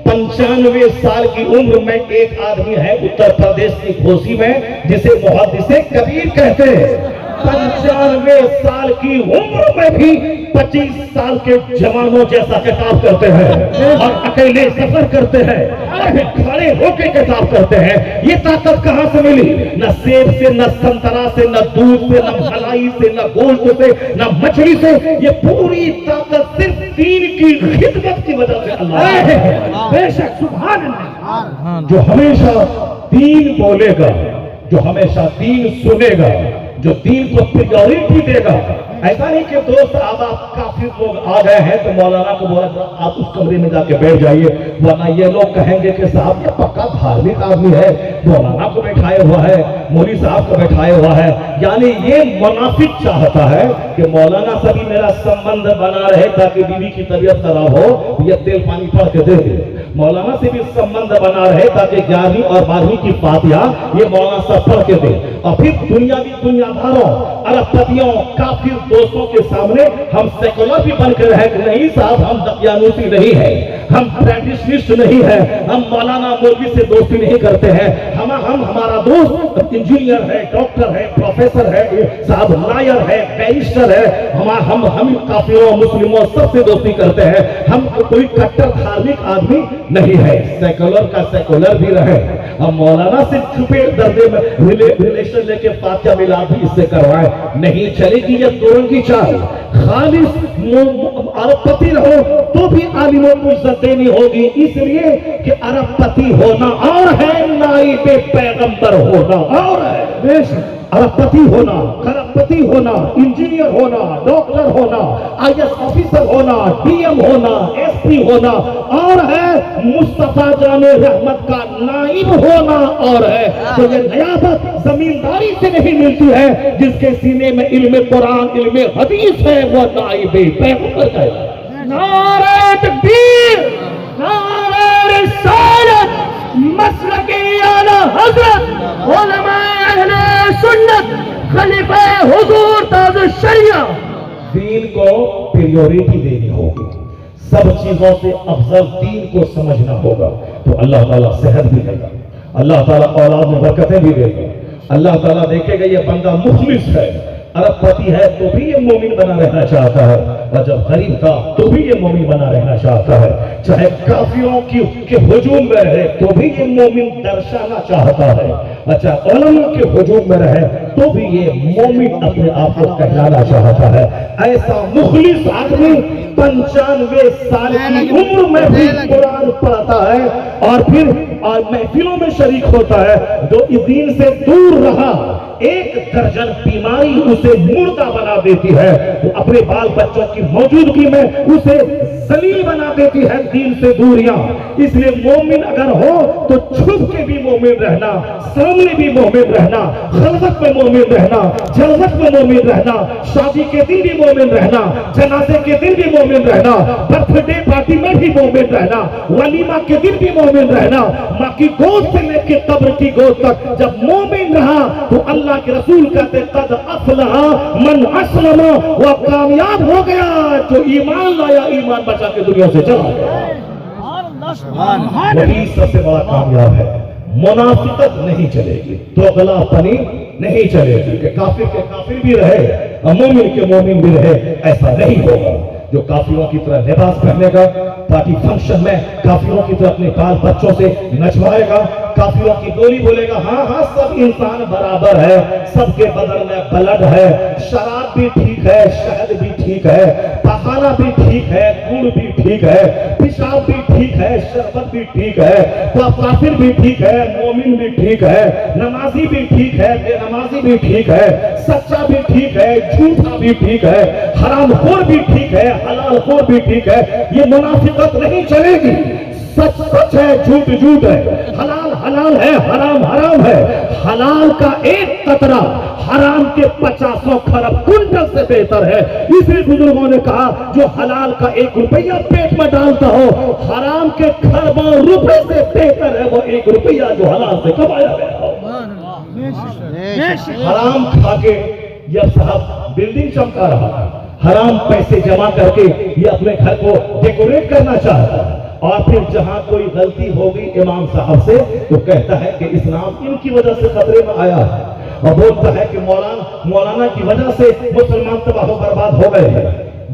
95 سال کی عمر میں ایک آدمی ہے اتر پردیش کی گھوسی میں جسے محدث کبیر کہتے ہیں. 95 سال کی عمر میں بھی 25 سال کے جوانوں جیسا کتاب کرتے ہیں اور اکیلے سفر کرتے ہیں اور کھڑے ہو کے کتاب کرتے ہیں. یہ طاقت کہاں سے ملی؟ نہ سیب سے، نہ سنترا سے، نہ دودھ سے، نہ ملائی سے، نہ گوشت سے، نہ مچھلی سے. یہ پوری طاقت صرف دین کی خدمت کی وجہ سے اللہ ہے. بے شک سبحان اللہ. جو ہمیشہ دین بولے گا، جو ہمیشہ دین سنے گا، جو دین کو پریورٹی دے گا. ایسا نہیں کہ دوست آپ کافی لوگ آ گئے ہیں تو مولانا کو بولا آپ اس کمرے میں جا کے بیٹھ جائیے، ورنہ یہ لوگ کہیں گے کہ صاحب یہ پکا دھارمک آدمی ہے، مولانا کو بیٹھائے ہوا ہے، مولوی صاحب کو بیٹھائے ہوا ہے. یعنی یہ منافق چاہتا ہے کہ مولانا سے بھی میرا سمبند بنا رہے تاکہ بیوی کی طبیعت خراب ہو یہ تیل پانی پڑھ کے دے دے. مولانا سے بھی سمبند بنا رہے تاکہ 11ویں اور 12ویں کی فاتحہ یہ مولانا صاحب پڑھ کے دے. اور پھر دنیا داروں، ارب پتیوں، کافر دوستوں کے سامنے ہم سیکولر بھی بن کے رہے کہ نہیں صاحب ہم دقیانوسی نہیں ہے، ہم ٹریڈیشنسٹ نہیں ہے، ہم مولانا مولوی سے دوستی نہیں کرتے ہیں. ہمارا دوست انجینئر ہے، ڈاکٹر ہے، پروفیسر ہے، صاحب لائر ہے، بیرسٹر ہے. ہم کافروں مسلموں سب سے دوستی کرتے ہیں. ہم کوئی کٹر دھارمک آدمی نہیں ہے. سیکولر کا سیکولر بھی رہے. ہم مولانا سے چھپے درجے میں ریلیشن لے کے فاتحہ میلاد بھی اس سے کروائے. نہیں چلے گی یہ دورنگی چال. خالص عرب پتی رہو تو بھی عالموں کو عزت دینی ہوگی، اس لیے کہ عرب پتی ہونا اور ہے، نائب پیغمبر ہونا اور ہے. عرب پتی ہونا، کرب پتی ہونا، انجینئر ہونا، ڈاکٹر ہونا، IAS آفیسر ہونا، DM ہونا، SP ہونا اور ہے مصطفیٰ جان رحمت کا نائب ہونا اور ہے. تو یہ نیابت زمینداری سے نہیں ملتی ہے. جس کے سینے میں علم قرآن، علم حدیث ہے وہ نائب پیغمبر کا ہے. نعرہ تکبیر، نعرہ رسالت، مسلکی اعلی حضرت علماء اہل سنت، خلیفہ حضور تاج الشریعہ. دین کو پریورٹی دینی ہوگی، سب چیزوں سے افضل دین کو سمجھنا ہوگا. تو اللہ تعالیٰ صحت بھی دے گا، اللہ تعالیٰ اولاد میں برکتیں بھی دے گا. اللہ تعالیٰ دیکھے گا یہ بندہ مخلص ہے، عرب پتی ہے تو بھی یہ مومن بنا رہنا چاہتا ہے، اور جب غریب تھا تو بھی یہ مومن بنا رہنا چاہتا ہے. چاہے کافروں کے ہجوم میں رہے تو بھی یہ مومن درشانا چاہتا ہے. اچھا علماء کے ہجوم میں رہے تو بھی یہ مومن اپنے آپ کو کہلانا چاہتا ہے. ایسا مخلص آدمی 95 سال کی عمر میں بھی قرآن پڑھتا ہے اور پھر محفلوں میں شریک ہوتا ہے. جو اس دین سے دور رہا، 1 درجن بیماری اسے مردہ بنا دیتی ہے. وہ اپنے بال بچوں کی موجودگی میں اسے ذلیل بنا دیتی ہے دین سے دوریاں. اس لیے مومن اگر ہو تو چھپ کے بھی مومن رہنا، سامنے بھی مومن رہنا، خلوت میں مومن رہنا، جلوت میں مومن رہنا، شادی کے دن بھی مومن رہنا، جنازے کے دن بھی مومن رہنا، برتھ ڈے پارٹی میں بھی مومن رہنا، ولیمہ کے دن بھی مومن رہنا. ماں کی گود سے لے کے قبر کی گود تک جب مومن رہا تو اللہ کے رسول کہتے قد افلح من اسلم، وہ کامیاب ہو گیا جو ایمان لایا، ایمان بچا کے دنیا سے چلا گیا. وہی سب سے بڑا کامیاب ہے. منافقت نہیں چلے گی، دوغلا پنی نہیں چلے گی کہ کافر کے کافر بھی رہے اور مومن کے مومن بھی رہے. ایسا نہیں ہوگا. جو کافروں کی طرح لباس پہنے گا، پارٹی فنکشن میں کافروں کی طرح اپنے بال بچوں سے نچوائے گا، کافروں کی بولی بولے گا ہاں ہاں سب انسان برابر ہے، سب کے بدن میں بلڈ ہے، شراب بھی ٹھیک ہے، شہد بھی ٹھیک ہے، پخانہ بھی ٹھیک ہے، گڑ بھی ٹھیک ہے، پیشاب بھی ٹھیک ہے، شربت بھی ٹھیک ہے، کافر بھی ٹھیک ہے، مومن بھی ٹھیک ہے، نمازی بھی ٹھیک ہے، بے نمازی بھی ٹھیک ہے، سچا بھی ٹھیک ہے، جھوٹا بھی ٹھیک ہے، حرام خور بھی ٹھیک ہے، حلال خور بھی ٹھیک ہے. یہ منافقت نہیں چلے گی. سچ سچ ہے، جھوٹ جھوٹ ہے، حلال حلال ہے، حرام حرام ہے. حلال کا 1 قطرہ حرام کے 50 کھرب کنٹل سے بہتر ہے. اس لیے بزرگوں نے کہا جو حلال کا 1 روپیہ پیٹ میں ڈالتا ہو حرام کے کھربوں روپے سے بہتر ہے وہ 1 روپیہ جو حلال سے کمایا گیا ہو. حرام کھا کے یہ صاحب بلڈنگ چمکا رہا تھا، حرام پیسے جمع کر کے یہ اپنے گھر کو ڈیکوریٹ کرنا چاہتا ہے، اور پھر جہاں کوئی غلطی ہوگی امام صاحب سے تو کہتا ہے کہ اسلام ان کی وجہ سے خطرے میں آیا ہے، اور بولتا ہے کہ مولانا کی وجہ سے مسلمان تباہ و برباد ہو گئے ہیں۔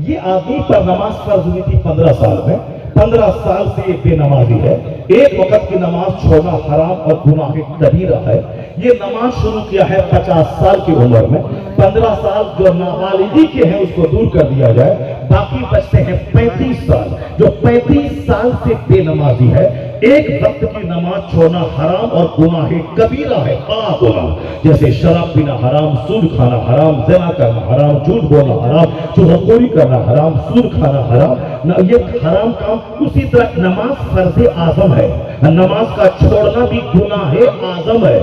یہ آدمی پر نماز فرض ہوئی تھی 15 سال میں، 15 سال سے یہ بے نمازی ہے، ایک وقت کی نماز چھوڑنا حرام اور گناہ کبیرہ ہے۔ یہ نماز شروع کیا ہے 50 سال کی عمر میں، 15 سال جو نابالغی کے ہیں اس کو دور کر دیا جائے، باقی بچتے ہیں 35 سال، جو 35 سال سے بے نمازی ہے۔ ایک وقت کی نماز چھوڑنا حرام اور گناہ کبیرہ ہے، بڑا گناہ، جیسے شراب پینا حرام، سود کھانا حرام، زنا کرنا حرام، جھوٹ بولنا حرام، چغلخوری کرنا حرام، سود کھانا حرام، یہ حرام کام۔ اسی طرح نماز فرض اعظم ہے، نماز کا چھوڑنا بھی گناہ اعظم ہے،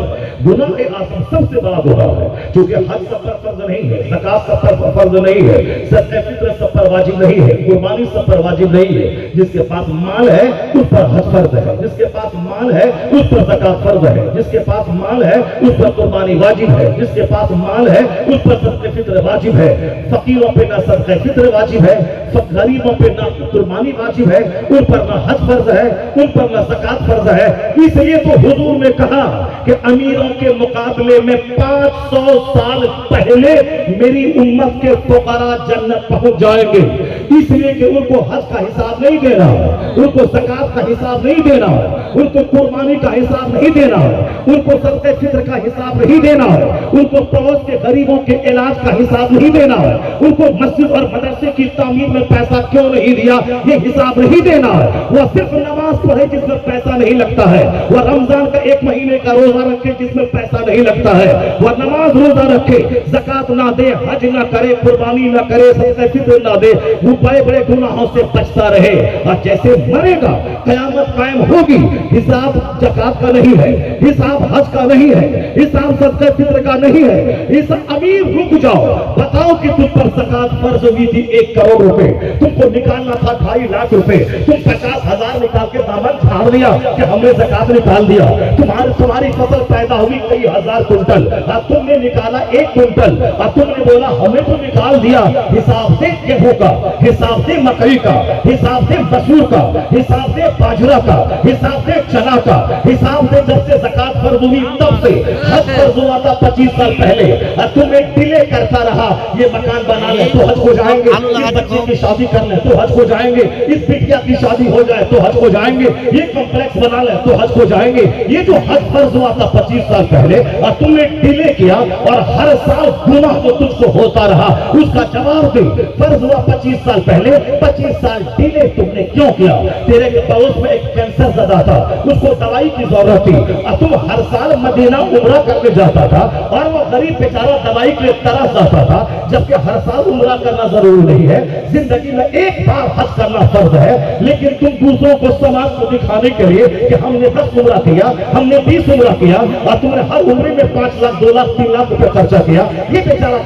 گناہ اعظم سب سے بڑا گناہ ہے، کیونکہ حج سب پر فرض نہیں ہے، زکات سب پر فرض نہیں ہے، صدقہ فطر سب پر واجب نہیں ہے، قربانی سب پر واجب نہیں ہے۔ جس کے پاس مال ہے اس پر حج فرض ہے، جس کے پاس مال ہے اس پر زکات فرض ہے، جس کے پاس مال ہے اس پر قربانی واجب ہے، جس کے پاس مال ہے اس پر صدقہ فطر واجب ہے۔ فقیروں پہ نہ صدقہ فطر واجب ہے، غریبوں پہ نہ قربانی واجب ہے، ان پر نہ حج فرض ہے، ان پر نہ زکات فرض ہے۔ اس لیے تو حضور نے کہا کہ امیروں کے مقابلے میں 500 سال پہلے میری امت کے فقراء جنت پہنچ جائیں گے، اس لیے کہ ان کو حج کا حساب نہیں دینا، ان کو زکات کا حساب نہیں دینا، ان کو قربانی کا حساب نہیں دینا، ان کو صدقہ فطر کا حساب نہیں دینا، ان کو پڑوس کے غریبوں کے علاج کا حساب نہیں دینا، ان کو مسجد اور مدرسے کی تعمیر میں پیسہ کیوں نہیں دیا یہ حساب نہیں دینا۔ وہ صرف نماز پڑھے جس میں پیسہ نہیں لگتا ہے، وہ رمضان کا 1 مہینے کا روزہ رکھے جس میں پیسہ نہیں لگتا ہے، وہ نماز روزہ رکھے، زکات نہ دے، حج نہ کرے، قربانی نہ کرے، صدقہ فطر نہ دے، وہ بڑے بڑے گناہوں سے بچتا رہے، اور جیسے مرے گا قیامت قائم ہوگی، حساب زکات کا نہیں ہے، حساب حج کا نہیں ہے، حساب صدقہ فطر کا نہیں ہے۔ اس امیر رک جاؤ، بتاؤ کہ تم پر زکات فرض ہوئی تھی 1 کروڑ روپے، تم کو نکالنا تھا 2.5 لاکھ روپے، تم 50,000 نکال کے دامن چھاڑ دیا کہ ہم نے زکات نکال دیا۔ تمہاری فصل پیدا ہوئی کئی ہزار کنٹل، اور تم نے نکالا 1 کنٹل، اور تم نے بولا ہمیں تو نکال دیا۔ حساب دے گیہوں کا، حساب دے مکئی کا، حساب دے مسور کا، حساب دے باجرہ کا، حساب دے چنا کا، حساب دے جب سے زکات فرض ہوئی تب سے، حج فرض ہوا تھا 25 سال پہلے، اور تم نے ڈیلے کرتا رہا۔ یہ مکان بنا لے تو حج ہو جائیں گے، اس بچے کی شادی کر لے تو حج ہو جائیں گے، اس بٹیا کی شادی ہو جائے تو حج ہو جائیں گے، یہ کمپلیکس بنا لے تو حج ہو جائیں گے۔ یہ جو حج فرض ہوا تھا 25 سال پہلے، اور تم نے ڈیلے کیا، اور ہر سال گناہ تو تجھ کو ہوتا رہا، اس کا جواب دے۔ فرض ہوا 25 سال پہلے، 25 سال ڈیلے تم نے کیوں کیا؟ تیرے پڑوس میں ایک کینسر زدہ تھا، اس کو دوائی کی ضرورت تھی، اور تم ہر سال مدینہ عمرہ کرنے جاتا تھا، اور وہ غریب بیچارہ دوائی کے لیے ترس جاتا تھا، جبکہ ہر سال عمرہ کرنا ضروری نہیں ہے، زندگی میں 1 بار حج کرنا فرض ہے۔ لیکن تم دوسروں کو سماج کو دکھانے کے لیے کہ ہم نے 10 عمرہ کیا، ہم نے 20 عمرہ کیا، اور تم نے ہر عمرے میں 5 لاکھ 2 لاکھ 3 لاکھ روپے خرچہ کیا۔ یہ بیچارہ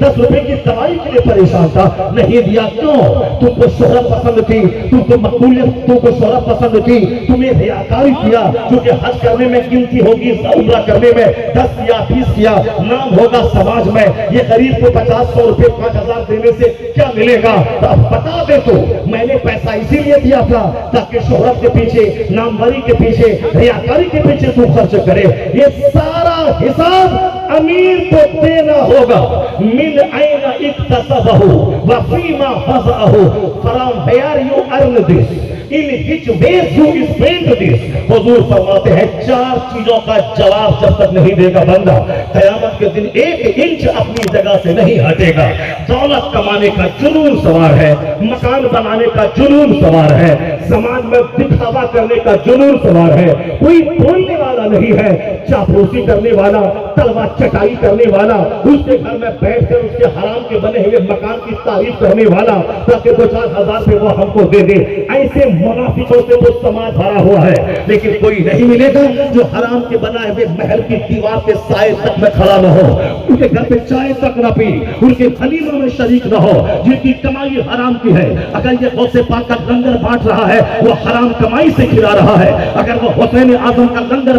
10 روپے کی دوائی کے لیے پریشان تھا، نہیں دیا کیوں؟ تم کو شہرت پسند تھی، تم کو مقبولیت، تم کو شہرت پسند تھی، تمہیں ریاکاری کیا، کیونکہ حج کرنے میں گنتی ہوگی، عمرہ کرنے میں 10 کیا 20 کیا، نام ہوگا سماج میں۔ یہ غریب کو 50-100 روپے 5,000 دینے سے کیا ملے گا؟ تو اب بتا دے تو میں نے پیسہ اسی لیے دیا تھا تاکہ شہرت کے پیچھے، ناموری کے پیچھے، ریاکاری کے پیچھے تو خرچ کرے۔ یہ سارا حساب امیر کو دینا ہوگا۔ من این اکتسبہ وفیما وضعہ، from where you earn this, in which ways you spend this۔ حضور فرماتے ہیں 4 چیزوں کا جواب جب تک نہیں دے گا بندہ، قیامت کے دن 1 انچ اپنی جگہ سے نہیں ہٹے گا۔ دولت کمانے کا جنون سوار ہے، مکان بنانے کا جنون سوار ہے، سماج میں دکھاوا کرنے کا جنون سوار ہے، کوئی بولنے والا نہیں ہے، چاپلوسی کرنے والا، تلوا چٹائی کرنے والا، اس کے گھر میں بیٹھ کر اس کے حرام کے بنے ہوئے مکان کی تعریف کرنے والا تاکہ 2-4 ہزار پہ وہ ہم کو دے دے۔ ایسے منافقوں سے وہ سماج بھرا ہوا ہے، لیکن کوئی نہیں ملے گا جو حرام کے بنائے ہوئے محل کی دیوار کے سائے تک میں کھڑا نہ ہو، ان کے گھر پہ چائے تک نہ پی، ان کے خلیموں میں شریک نہ ہو، جن کی کمائی حرام کی ہے۔ اگر یہ غوث پاک کا لنگر بانٹ رہا ہے وہ حرام کمائی سے کھلا رہا ہے، اگر وہ حسین اعظم کا لنگر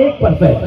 1%,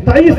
23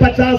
50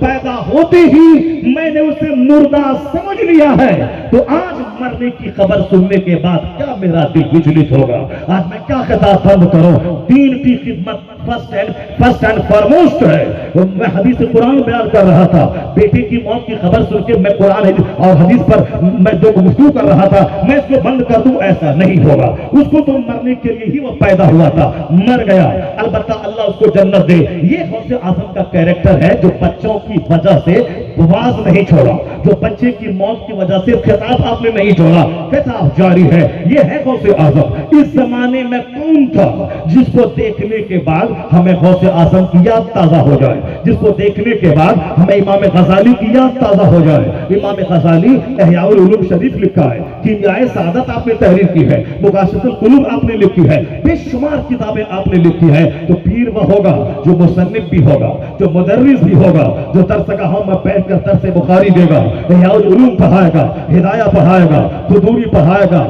پیدا ہوتے ہی میں نے اسے مردہ سمجھ لیا ہے، تو آج مرنے کی خبر سننے کے بعد کیا میرا دل وچلت ہوگا؟ آج میں کیا خطاب بند کروں؟ دین کی خدمت فرسٹ اینڈ فارموسٹ ہے۔ میں حدیث قرآن بیان کر رہا تھا، بیٹے کی موت کی خبر سن کے میں قرآن اور حدیث پر میں جو گفتگو کر رہا تھا، میں اس کو بند کر دوں، ایسا نہیں ہوگا۔ اس کو تو مرنے کے لیے ہی وہ پیدا ہوا تھا، مر گیا، البتہ اللہ اس کو جنت دے۔ یہ غوث اعظم کا کیریکٹر ہے جو بچوں کی وجہ سے باز نہیں چھوڑا، جو بچے کی موت کی وجہ سے خطاب آپ نے نہیں چھوڑا، خطاب جاری ہے۔ یہ ہے غوث اعظم۔ اس زمانے میں کون تھا جس کو دیکھنے کے بعد ہمیں غوث اعظم کی یاد تازہ ہو جائے، جس کو دیکھنے کے بعد ہمیں امام غزالی کی یاد تازہ ہو جائے؟ امام غزالی احیاء العلوم شریف لکھا ہے، کیمیائے سعادت آپ نے تحریر کی ہے، مغاشۃ القلوب آپ نے لکھی ہے، بے شمار کتابیں آپ نے لکھی ہے۔ تو پیر وہ ہوگا جو مصنف بھی ہوگا، جو مدرس بھی ہوگا، جو درس گاہوں میں بیٹھ کر درس بخاری دے گا، احیاء العلوم پڑھائے گا، ہدایہ پڑھائے گا، قدوری پڑھائے گا،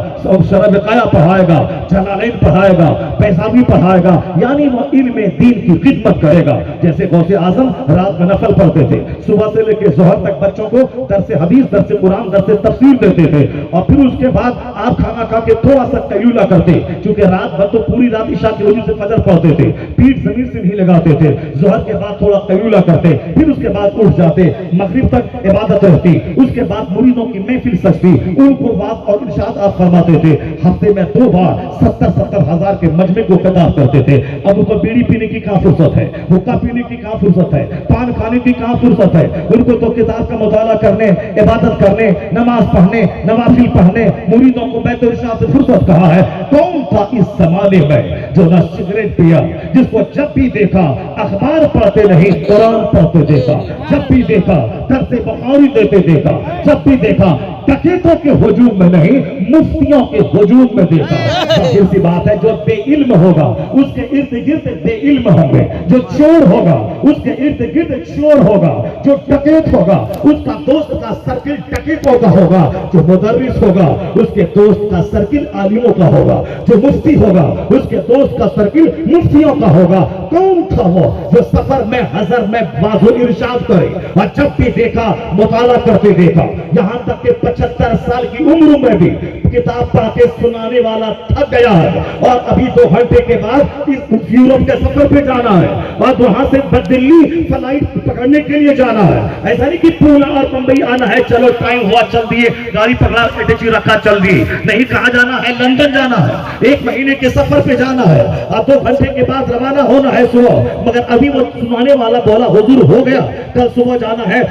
شرح وقایہ پڑھائے گا، جلالین پڑھائے گا، بیضاوی پڑھائے گا، یعنی وہ علم دین کی خدمت کرے گا۔ جیسے غوث اعظم رات میں نفل پڑھتے تھے، صبح سے لے کے ظہر تک بچوں کو درس حدیث، درس قرآن، درس تفسیر دیتے تھے، اور پھر اس کے بعد آپ کھانا کھا کے تھوڑا سا قیلولہ کرتے، چونکہ رات بھر تو پوری رات عشاء کی وجہ سے فجر پڑھتے تھے، پیٹھ زمین سے نہیں لگاتے تھے، ظہر کے بعد تھوڑا قیلولہ کرتے، پھر اس کے بعد اٹھ جاتے، مغرب تک عبادت رہتی، اس کے بعد مریدوں کی محفل سجتی، ان کو بات اور ارشاد آپ فرماتے تھے۔ ہفتے میں 2 بار 70 ہزار کے مجمع کو خطاب کرتے تھے۔ اب ان کو بیڑی پینے کی کہاں فرصت ہے، حقہ پینے کی کہاں فرصت ہے، پان کھانے کی کہاں فرصت ہے؟ ان کو تو کتاب کا مطالعہ کرنے، عبادت کرنے، نماز پڑھنے، نوافل پڑھنے، مریدوں کو بیت الارشاد سے فرصت کہا ہے۔ کون تھا اس زمانے میں جو نہ سگریٹ پیا، جس کو جب بھی دیکھا اخبار پڑھتے نہیں قرآن پڑھتے دیکھا، جب بھی دیکھا درس بخاری دیتے دیکھا، جب بھی دیکھا ڈکیتوں کے ہجوم میں نہیں مفتیوں کے ہجوم میں دیکھا؟ ظاہر سی بات ہے جو بے علم ہوگا اس کے ارد گرد بے علم ہوں گے، جو چور ہوگا اس کے ارد گرد چور ہوگا، جو ڈکیت ہوگا اس کا دوست کا سرکل ڈکیتوں کا ہوگا، جو مدرس ہوگا اس کے دوست کا سرکل عالموں کا ہوگا، جو مفتی ہوگا اس کے دوست کا سرکل مفتیوں کا ہوگا۔ کون تھا وہ جو سفر میں حضر میں واضح ارشاد کرے اور جب بھی دیکھا مطالعہ کرتے دیکھا، یہاں تک کہ 75 سال کی عمر میں بھی کتاب پڑھ کے سنانے والا تھک گیا ہے، اور ابھی 2 گھنٹے کے بعد یورپ کے سفر پہ جانا ہے اور وہاں سے دلی فلائٹ پکڑنے کے لیے جانا ہے۔ ایسا نہیں کہ پونا اور بمبئی آنا ہے، چلو ٹائم ہوا چل دیے، گاڑی پکڑا اٹیچی رکھا چل دیے، نہیں، کہاں جانا ہے؟ لندن جانا ہے، 1 مہینے کے سفر پہ جانا ہے، اور 2 گھنٹے کے بعد روانہ ہونا ہے صبح، مگر ابھی وہ سنانے والا بولا حضور ہو گیا، کل صبح جانا ہے،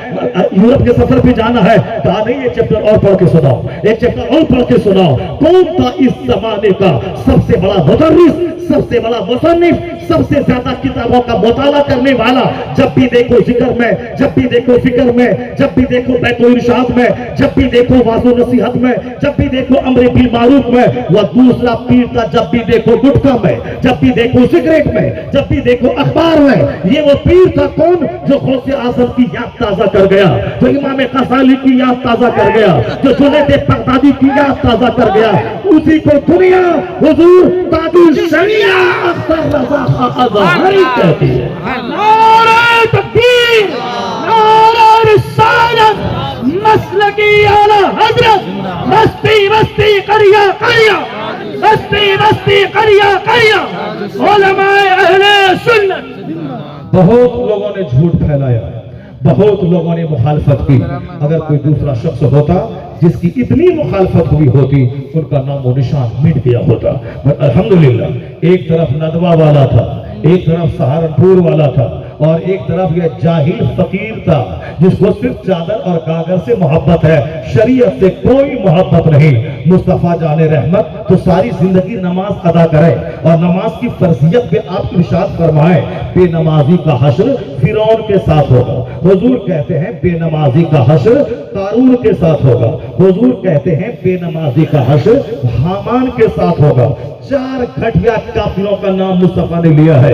یورپ کے سفر پہ جانا ہے، کہا نہیں ایک چیپٹر اور پڑھ کے سناؤ، ایک چیپٹر اور پڑھ کے سناؤ۔ کون تھا اس زمانے کا سب سے بڑا مدرس، سب سے بڑا مصنف، سب سے زیادہ کتابوں کا مطالعہ کرنے والا؟ جب بھی دیکھو ذکر میں، جب بھی دیکھو فکر میں، جب بھی دیکھو بیت الارشاد میں، جب بھی دیکھو واضح نصیحت میں، جب بھی دیکھو امر بالمعروف میں، وہ دوسرا پیر تھا جب بھی دیکھو گٹکا میں، جب بھی دیکھو سگریٹ میں، جب بھی دیکھو اخبار میں۔ یہ وہ پیر تھا کون جو غوث اعظم کی یاد تازہ کر گیا، جو امام غزالی کی یاد تازہ کر گیا، جو جنید بغدادی کی یاد تازہ کر گیا؟ اسی کو دنیا حضور تاج الشریعہ اختر رضا خان اظہری کہتی ہے۔ نعرہ تکبیر، نعرہ رسالت، مسلکی اعلی حضرت، بستی بستی قریہ قریہ، بستی بستی قریہ قریہ، علماء اہل سنت۔ بہت لوگوں نے جھوٹ پھیلایا، بہت لوگوں نے مخالفت کی، اگر کوئی دوسرا شخص ہوتا جس کی اتنی مخالفت ہوئی ہوتی ان کا نام و نشان مٹ گیا ہوتا۔ الحمدللہ ایک طرف ندوہ والا تھا، ایک طرف سہارنپور والا تھا، اور ایک طرف یہ جاہل فقیر تھا جس کو صرف چادر اور گاگر سے محبت ہے، شریعت سے کوئی محبت نہیں۔ مصطفیٰ جان رحمت تو ساری زندگی نماز ادا کرے اور نماز کی فرضیت پہ آپ ارشاد فرمائے، بے نمازی کا حشر فرعون کے ساتھ ہوگا۔ حضور کہتے ہیں بے نمازی کا حشر قارون کے ساتھ ہوگا۔ حضور کہتے ہیں بے نمازی کا حشر حامان کے ساتھ ہوگا۔ 4 گھٹیا کافروں کا نام مصطفیٰ نے لیا ہے۔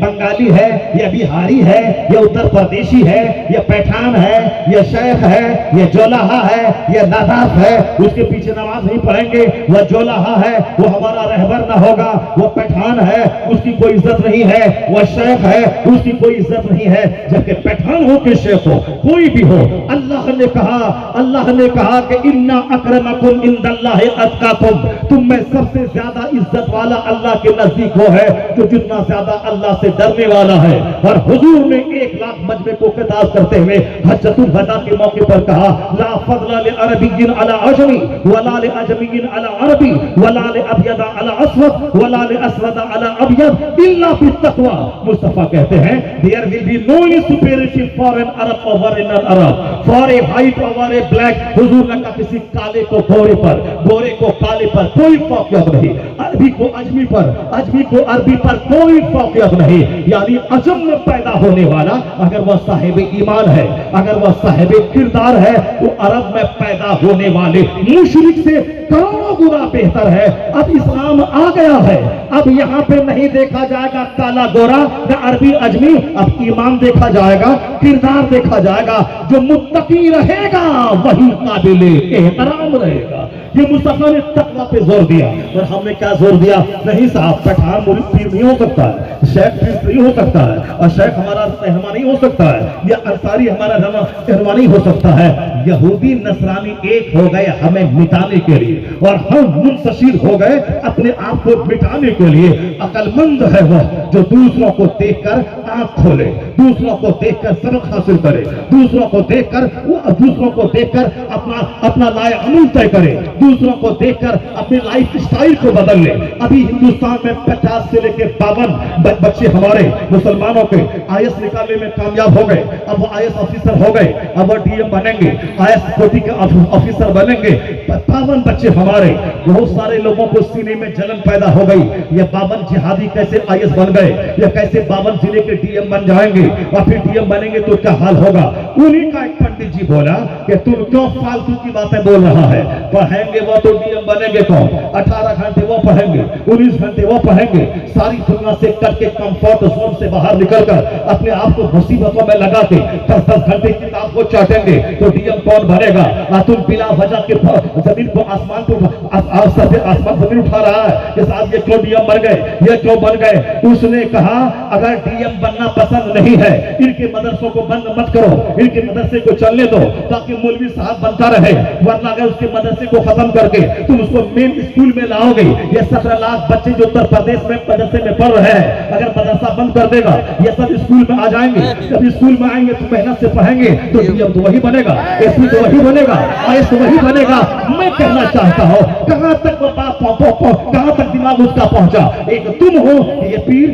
بنگالی ہے یا بہاری ہے یا اتر پردیشی ہے یا پٹھان ہے یا شیخ ہے یا جولہا ہے یا ناداف ہے، اس کے پیچھے نماز نہیں پڑھیں گے. وہ جولہا ہے وہ ہمارا رہبر نہ ہوگا، وہ پٹھان ہے اس کی کوئی عزت نہیں ہے، وہ شیخ ہے اس کی کوئی عزت نہیں ہے. جبکہ پٹھان ہو کہ شیخ ہو کوئی بھی ہو، اللہ نے کہا کہ اِنَّ أَكْرَمَكُمْ عِندَ اللَّهِ أَتْقَاكُمْ، تم میں سب سے زیادہ عزت والا اللہ کے نزدیک وہ ہے جو جتنا زیادہ اللہ سے ڈرنے والا ہے. اور حضور نے 1 لاکھ مجمع کو خطاب کرتے ہوئے حجۃ الوداع کے موقع پر کہا لا فضل لعربی علی عجمی ولا لعجمی علی عربی ولا لابیض علی اسود ولا لاسود علی ابیض الا بالتقوی. مصطفیٰ کہتے ہیں there will be no superiority for an Arab over an Arab, for a white over a black. حضور نے کہا کسی کالے کو گورے پر، گورے کو کالے پر کوئی فوقیت نہیں، عربی کو اجمی پر، اجمی کو عربی پر کوئی فوقیت نہیں. یعنی عجم میں پیدا ہونے والا اگر وہ صاحب ایمان ہے، اگر وہ صاحب کردار ہے، تو عرب میں پیدا ہونے والے مشرک سے کروڑوں گنا بہتر ہے. اب اسلام آ گیا ہے، اب یہاں پہ نہیں دیکھا جائے گا کالا گورا یا عربی اجمی، اب ایمان دیکھا جائے گا، کردار دیکھا جائے گا. جو متقی رہے گا وہی قابل احترام رہے گا. یہ مصطفیٰ نے تقوی پہ زور دیا. اور ہم نے کیا زور دیا؟ نہیں صاحب پٹھان ملک پیر نہیں ہو سکتا ہے، شیخ پیر نہیں ہو سکتا ہے، اور شیخ ہمارا رہنما نہیں ہو سکتا ہے، یا انصاری ہمارا رہنما نہیں ہو سکتا ہے. یہودی نصرانی ایک ہو گئے ہمیں مٹانے کے لیے، اور ہم منتشر ہو گئے اپنے آپ کو مٹانے کے لیے. عقل مند ہے وہ جو دوسروں کو دیکھ کر آنکھ کھولے، دوسروں کو دیکھ کر سبق حاصل کرے، دوسروں کو دیکھ کر اپنا لائے عمل طے کرے، دوسروں کو دیکھ کر اپنے لائف سٹائل کو بدل لے. ابھی ہندوستان میں 50 سے لے کے 52 بچے ہمارے مسلمانوں کے آئی ایس نکالنے میں کامیاب ہو گئے. اب وہ آئی ایس آفیسر ہو گئے، اب وہ ڈی ایم بنیں گے، آئی ایس کوٹی کے آفیسر بنیں گے. 52 بچے ہمارے. بہت سارے لوگوں کو سینے میں جلن پیدا ہو گئی، یہ 52 جہادی کیسے آئی ایس بن گئے، یا کیسے 52 ضلع کے ڈی ایم بن جائیں گے، اور پھر ڈی ایم بنیں گے تو کیا حال ہوگا. انہی کا ایک پنڈت جی بولا کہ تم کیوں فالتو کی باتیں بول رہا ہے، پڑھیں گے وہ تو ڈی ایم بنیں گے کون، 18 گھنٹے وہ پڑھیں گے، 19 گھنٹے وہ پڑھیں گے، ساری دنیا سے کٹ کے کمفورٹ زون سے باہر نکل کر اپنے آپ کو مصیبتوں میں لگا کے 10 گھنٹے کتاب کو چاٹیں گے تو ڈی ایم کون بنے گا. تم بلا وجہ کے زمین کو آسمان کو آسمان زمین اٹھا رہا ہے کہ صاحب یہ کیوں ڈی ایم بن گئے، یہ کیوں بن گئے. اس نے کہا اگر ڈی ایم بننا پسند نہیں ہے ان کے مدرسوں کو بند مت کرو، ان کے مدرسے کو چلنے دو تاکہ مولوی صاحب بنتا رہے، ورنہ اگر اس کے مدرسے کو ختم کر کے تم اس کو مین اسکول میں لاؤ گے. یہ 17 لاکھ بچے جو اتر پردیش میں مدرسے میں پڑھ رہے ہیں، اگر مدرسہ بند کر دے گا یہ سب اسکول میں آ جائیں گے. جب اسکول میں آئیں گے تو محنت سے پڑھیں گے تو ڈی ایم تو وہی بنے گا، ایس پی تو وہی بنے گا، آئی ایس تو وہی بنے گا. میں کہنا چاہتا ہوں کہاں تک وہ بات کہاں تک دماغ اس کا پہنچا. ایک تم ہو یہ پیر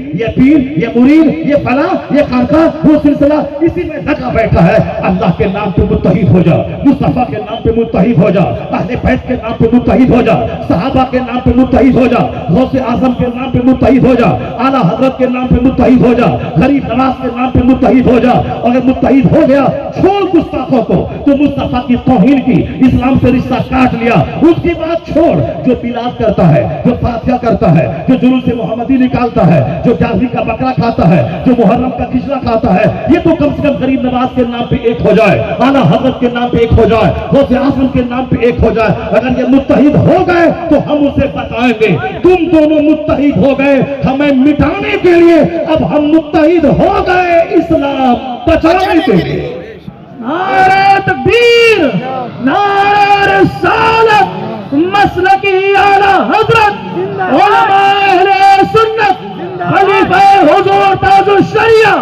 یہ مرید یہ فلاں یہ خانقاہ وہ سلسلہ اسی میں ڈھکا بیٹھا ہے. اللہ کے نام پہ متحد ہو جا، مصطفیٰ کے نام پہ متحد ہو جا، اہل بیت کے نام پہ متحد ہو جا، صحابہ کے نام پہ متحد ہو جا، غوث اعظم کے نام پہ متحد ہو جا، اعلیٰ حضرت کے نام پہ متحد ہو جا، غریب نواز کے نام پہ متحد ہو جا. اگر متحد ہو گیا چھوڑ گستاخوں کو تو مصطفیٰ کی توہین کی، اسلام سے رشتہ کاٹ لیا اس کی بات چھوڑ. جو میلاد کرتا ہے، جو فاتحہ کرتا ہے، جو جلوس محمدی نکالتا ہے، جو جازی کا بکرا کھاتا ہے، جو محرم کا کھچڑا کھاتا ہے، یہ تو کم سے کم غریب نواز کے نام پہ ایک ہو جائے، اعلیٰ حضرت کے نام پہ ایک ہو جائے، غوث اعظم کے نام پہ ایک ہو جائے. اگر یہ متحد ہو گئے تو ہم اسے بتائیں گے تم دونوں متحد ہو گئے ہمیں مٹانے کے لیے، اب ہم متحد ہو گئے اسلام بچانے کے لیے. نعرہ تکبیر، نعرہ رسالت، مسلکی اعلیٰ حضرت علماء اہل سنت، خلیفہ حضور تاج الشریعہ.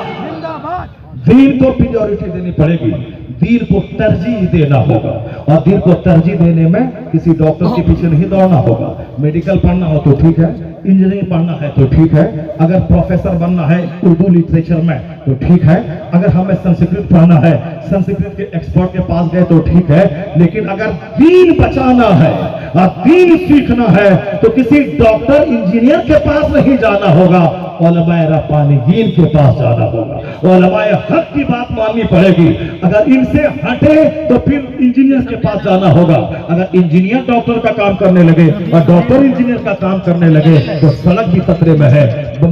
دین کو پریورٹی دینی پڑے گی، دین کو ترجیح دینا ہوگا، اور دین کو ترجیح دینے میں کسی ڈاکٹر کے پیچھے نہیں دوڑنا ہوگا. میڈیکل پڑھنا ہو تو ٹھیک ہے، انجینئرنگ پڑھنا ہے تو ٹھیک ہے، اگر پروفیسر بننا ہے اردو لٹریچر میں تو ٹھیک ہے، اگر ہمیں سنسکرت پڑھنا ہے سنسکرت کے ایکسپرٹ کے پاس گئے تو ٹھیک ہے. لیکن اگر دین بچانا ہے اور دین سیکھنا ہے تو کسی ڈاکٹر انجینئر کے پاس نہیں جانا ہوگا، علماء ربانیین کے پاس جانا ہوگا. علماء حق کی بات ماننی پڑے گی. اگر ان سے ہٹے تو پھر انجینئر کے پاس جانا ہوگا. اگر انجینئر ڈاکٹر کا کام کرنے لگے اور ڈاکٹر انجینئر کا کام کرنے لگے تو سڑک بھی خطرے میں ہے.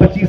25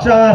4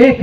1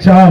4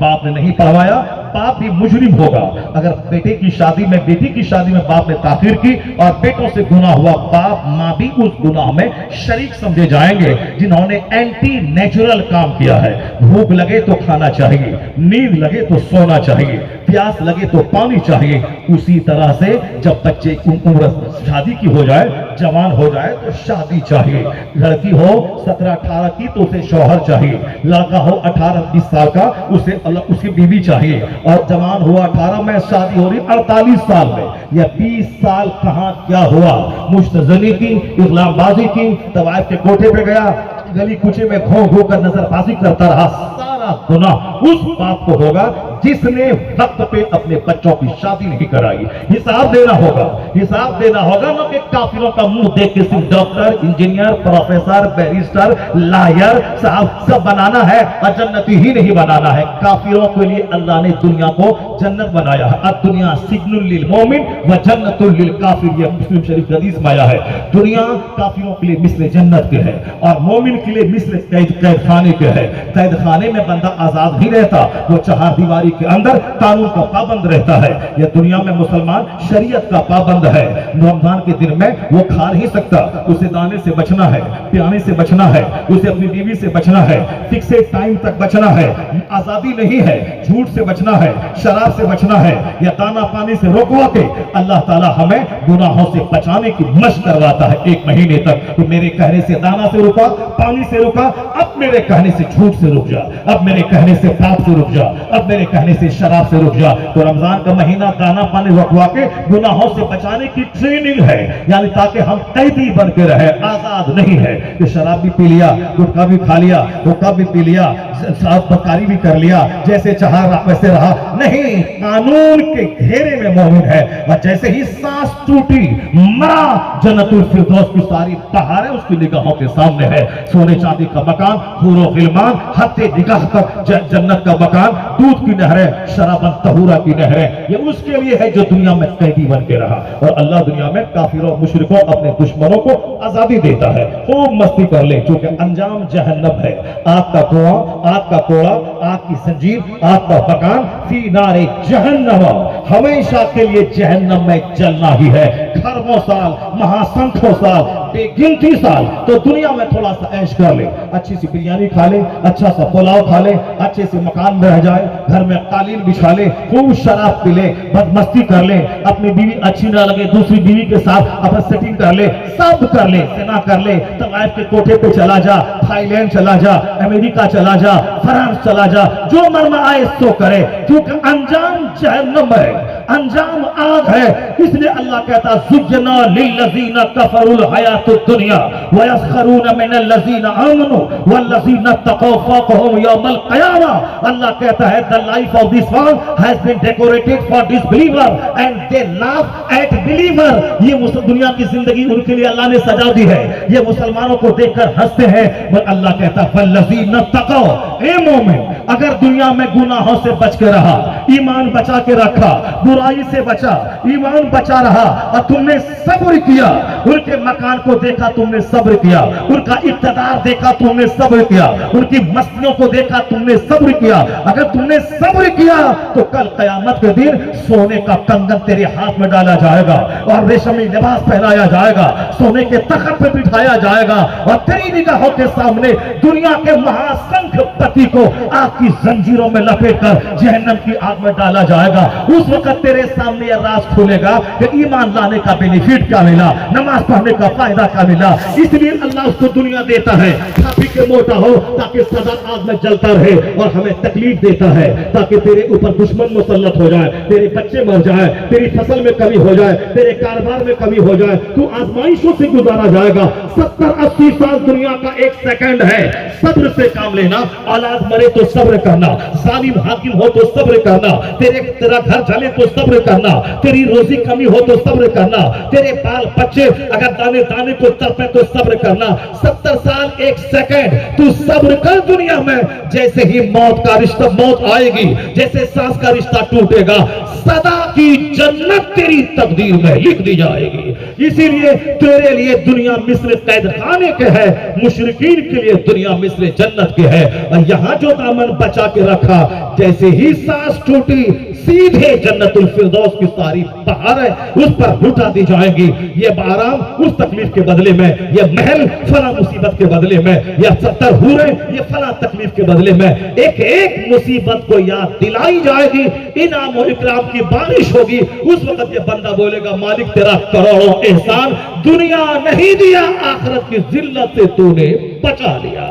باپ نے نہیں پڑھوایا باپ بھی مجرم ہوگا. اگر بیٹے کی شادی میں بیٹی کی شادی میں باپ نے تاخیر کی اور بیٹوں سے گناہ ہوا, باپ ماں بھی اس گناہ میں شریک سمجھے جائیں گے جنہوں نے اینٹی نیچرل کام کیا ہے. بھوک لگے تو کھانا چاہیے, نیند لگے تو سونا چاہیے, پیاس لگے تو پانی چاہیے. اسی طرح سے جب بچے کی عمر شادی کی ہو جائے, جوان ہو جائے تو شادی چاہیے. لڑکی ہو 17-18 کی تو اسے شوہر چاہیے, لڑکا ہو 18-20 سال کا اسے اس کی بیوی چاہیے. اور جوان ہوا 18 میں, شادی ہو رہی 48 سال میں یا 20 سال کہاں کیا ہوا, مشتزنی کی, اغلام بازی کی, طوائف کے کوٹھے پہ گیا, گلی کوچے میں گھو گھو کر نظر بازی کرتا رہا. سارا گناہ اس باپ کو ہوگا جس نے وقت پہ اپنے بچوں کی شادی نہیں کرائی. حساب دینا ہوگا, حساب دینا ہوگا. نہ کہ کافروں کا منہ دیکھ کے صرف doctor, engineer, professor, barrister, lawyer صاحب سب بنانا ہے اور جنتی ہی نہیں بنانا ہے. کافروں کے لیے اللہ نے دنیا کو جنت بنایا ہے. الدنیا سجن للمومن و جنت للکافر, یہ مسلم شریف حدیث میں آیا ہے. دنیا کافروں کے لیے مثل جنت کے ہے اور مومن کے لیے مثل قید خانے کے ہے. قید خانے میں بندہ آزاد نہیں رہتا, وہ چہار دیواری کے اندر قانون کا پابند رہتا ہے. یہ دنیا میں مسلمان شریعت کا پابند ہے. رمضان کے دن میں وہ کھا نہیں سکتا, اسے دانے سے بچنا ہے, پیانے سے بچنا ہے, اسے اپنی بیوی سے بچنا ہے, فکسڈ ٹائم تک بچنا ہے, آزادی نہیں ہے, جھوٹ سے بچنا ہے, شراب سے بچنا ہے, یا دانا پانی سے روکوا کے اللہ تعالی ہمیں گناہوں سے بچانے کی مشق کرواتا ہے 1 مہینے تک. تو میرے کہنے سے دانا سے رکا, پانی سے رکا, اب میرے کہنے سے جھوٹ سے رک جا, اب میرے کہنے سے پاپ سے رک جا, اب میرے کہنے سے شراب سے رک جا. تو رمضان کا مہینہ دانا پانی رکوا کے گناہوں سے بچانے کی ٹریننگ ہے, یعنی تاکہ ہم قیدی بن کے رہے, آزاد نہیں ہے کہ شراب بھی پی لیا, گٹکا بھی کھا لیا, حقہ بھی پی لیا, بدکاری بھی کر لیا, جیسے چاہا ویسے رہا. نہیں, قانون کے گھیرے میں مومن ہے. اور جیسے ہی سانس ٹوٹی مرا, جنت الفردوس کی ساری بہاریں اس کی نگاہوں کے سامنے ہے. سونے چاندی کا مکان, حور و غلمان, حد نگاہ تک جنت کا مکان, دودھ کی نہریں, شرابن طہورا کی نہریں, یہ اس کے لیے ہے جو دنیا میں قیدی بن کے رہا. اور اللہ دنیا میں کافروں, مشرکوں, اپنے دشمنوں کو آزادی دیتا ہے. خوب مستی کر لے, چونکہ انجام جہنم ہے. آگ کا کنواں, آگ کا کوڑا, آگ کی زنجیر, آگ کا مکان, فی نار جہنم, ہمیشہ کے لیے جہنم میں جلنا ہی ہے. کھربوں سال, مہاسنکھوں سال, بے گنتی سال تو دنیا میں تھوڑا سا عیش کر لے, اچھی سی بریانی کھا لے, اچھا سا پلاؤ کھا لے, اچھے سے مکان میں رہ جائے, گھر میں قالین بچھا لے, خوب شراب پی لے, بدمستی کر لے, اپنی بیوی اچھی نہ لگے دوسری بیوی کے ساتھ اپن سیٹنگ کر لے, سب کر لے, زنا کر لے, طوائف کے کوٹھے پہ چلا جا, تھائی لینڈ چلا جا, امریکہ چلا جا, فرانس چلا جا, جو من میں آئے سو کرے, کیونکہ انجام جہنم ہے, انجام آگ ہے. اس لیے اللہ کہتا زجنا للذین کفروا الحیات الدنیا ویسخرون من الذین آمنوا والذین اتقوا فوقهم یوم القیامہ. اللہ کہتا ہے the life of this world has been decorated for disbeliever and they laugh at believer. یہ دنیا کی زندگی ان کے لیے اللہ نے سجا دی ہے, یہ مسلمانوں کو دیکھ کر ہنستے ہیں. اللہ کہتا ہے والذین اتقوا, اے مومن اگر دنیا میں گناہوں سے بچ کے رہا, ایمان بچا کے رکھا, برائی سے بچا, ایمان بچا رہا, اور تم نے صبر کیا, ان کے مکان کو دیکھا تم نے صبر کیا, ان کا اقتدار دیکھا تم نے صبر کیا, ان کی مستیوں کو دیکھا تم نے صبر کیا, اگر تم نے صبر کیا تو کل قیامت کے دن سونے کا کنگن تیرے ہاتھ میں ڈالا جائے گا اور ریشمی لباس پہنایا جائے گا, سونے کے تخت پہ بٹھایا جائے گا, اور تیری نگاہوں کے سامنے دنیا کے مہاسنکھ پتی کو آگ کی زنجیروں میں لپیٹ کر جہنم کی آگ میں ڈالا جائے گا. اس وقت تیرے سامنے یہ راز کھولے گا کہ ایمان لانے کا بینیفٹ کیا ملا, نماز پڑھنے کا فائدہ کیا ملا. اس لیے اللہ اس کو دنیا دیتا ہے کھا پی کے موٹا ہو تاکہ سدا آگ میں جلتا رہے, اور ہمیں تکلیف دیتا ہے تاکہ تیرے اوپر دشمن مسلط ہو جائے, تیرے بچے مر جائیں, تیری فصل میں کمی ہو جائے, تیرے کاروبار میں کمی ہو جائے, تو آزمائشوں سے گزارا جائے گا. 70-80 سال دنیا کا 1 سیکنڈ ہے. صبر سے کام لینا, اولاد مرے تو صبر کرنا, ظالم حاکم ہو تو صبر کرنا, تیرا گھر جلے تو صبر کرنا, تیری روزی کمی ہو تو صبر کرنا, تیرے بال بچے اگر دانے دانے کو تڑپے تو صبر کرنا. 70 سال 1 سیکنڈ تو صبر کر دنیا میں, جیسے ہی موت کا رشتہ, موت آئے گی, جیسے سانس کا رشتہ ٹوٹے گا, سدا کی جنت تیری تقدیر میں لکھ دی جائے گی. اسی لیے تیرے لیے دنیا مثل قید خانے کے ہے, مشرکین کے لیے دنیا مثل جنت کے ہے. اور یہاں جو دامن بچا کے رکھا, جیسے ہی سانس ٹوٹی سیدھے جنت الفردوس کی ساری بہار ہے اس پر لٹا دی جائیں گی. یہ آرام اس تکلیف کے بدلے میں, یہ محل فلاں مصیبت کے بدلے میں, یا 70 حوریں یہ فلاں تکلیف کے بدلے میں. ایک ایک مصیبت کو یاد دلائی جائے گی, انعام و اکرام کی بارش ہوگی. اس وقت یہ بندہ بولے گا مالک تیرا کروڑوں احسان, دنیا نہیں دیا, آخرت کی ذلت سے تو نے بچا لیا.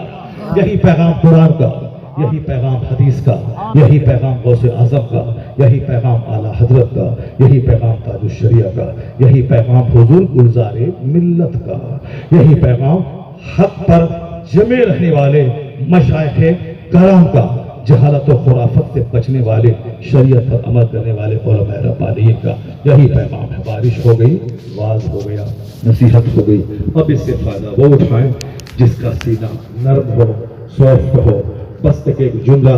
یہی پیغام قرآن کا, یہی پیغام حدیث کا, یہی پیغام غوث اعظم کا, یہی پیغام اعلیٰ حضرت کا, یہی پیغام تاج الشریعہ کا, یہی پیغام حضور گلزار ملت کا, یہی پیغام حق پر جمے رہنے والے مشائخ کرام کا, جہالت و خرافت سے بچنے والے, شریعت پر عمل کرنے والے علماء ربانیین کا. یہی پیغام ہے. بارش ہو گئی, واز ہو گیا, نصیحت ہو گئی, اب اس سے فائدہ وہ اٹھائیں جس کا سینہ نرم ہو, سافٹ ہو. بس ایک جملہ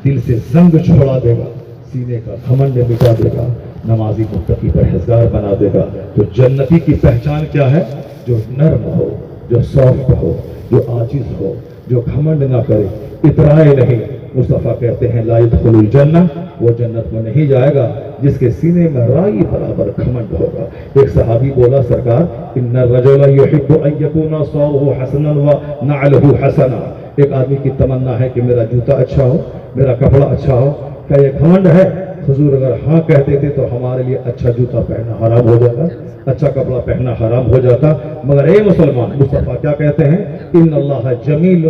دل سے زنگ چھوڑا دے گا, سینے کا گھمنڈ مٹا دے گا, نمازی متقی پرہیزگار بنا دے گا. تو جنتی کی پہچان کیا ہے؟ جو نرم ہو, جو سافٹ ہو, جو عاجز ہو, جو گھمنڈ نہ کرے, اترائے نہیں. مصطفیٰ کہتے ہیں لا يدخل الجنہ, وہ جنت میں نہیں جائے گا جس کے سینے میں رائی برابر گھمنڈ ہوگا. ایک صحابی بولا سرکار ان الرجل يحب ان يكون صوبه حسنا ونعله حسنا, ایک آدمی کی تمنا ہے کہ میرا جوتا اچھا ہو, میرا کپڑا اچھا ہو. کیا یہ گھمنڈ ہے؟ حضور اگر ہاں کہہ دیتے تو ہمارے لیے اچھا جوتا پہننا حرام ہو جاتا, اچھا کپڑا پہننا حرام ہو جاتا. مگر اے مسلمان, مصطفیٰ کیا کہتے ہیں؟ ان اللہ جمیل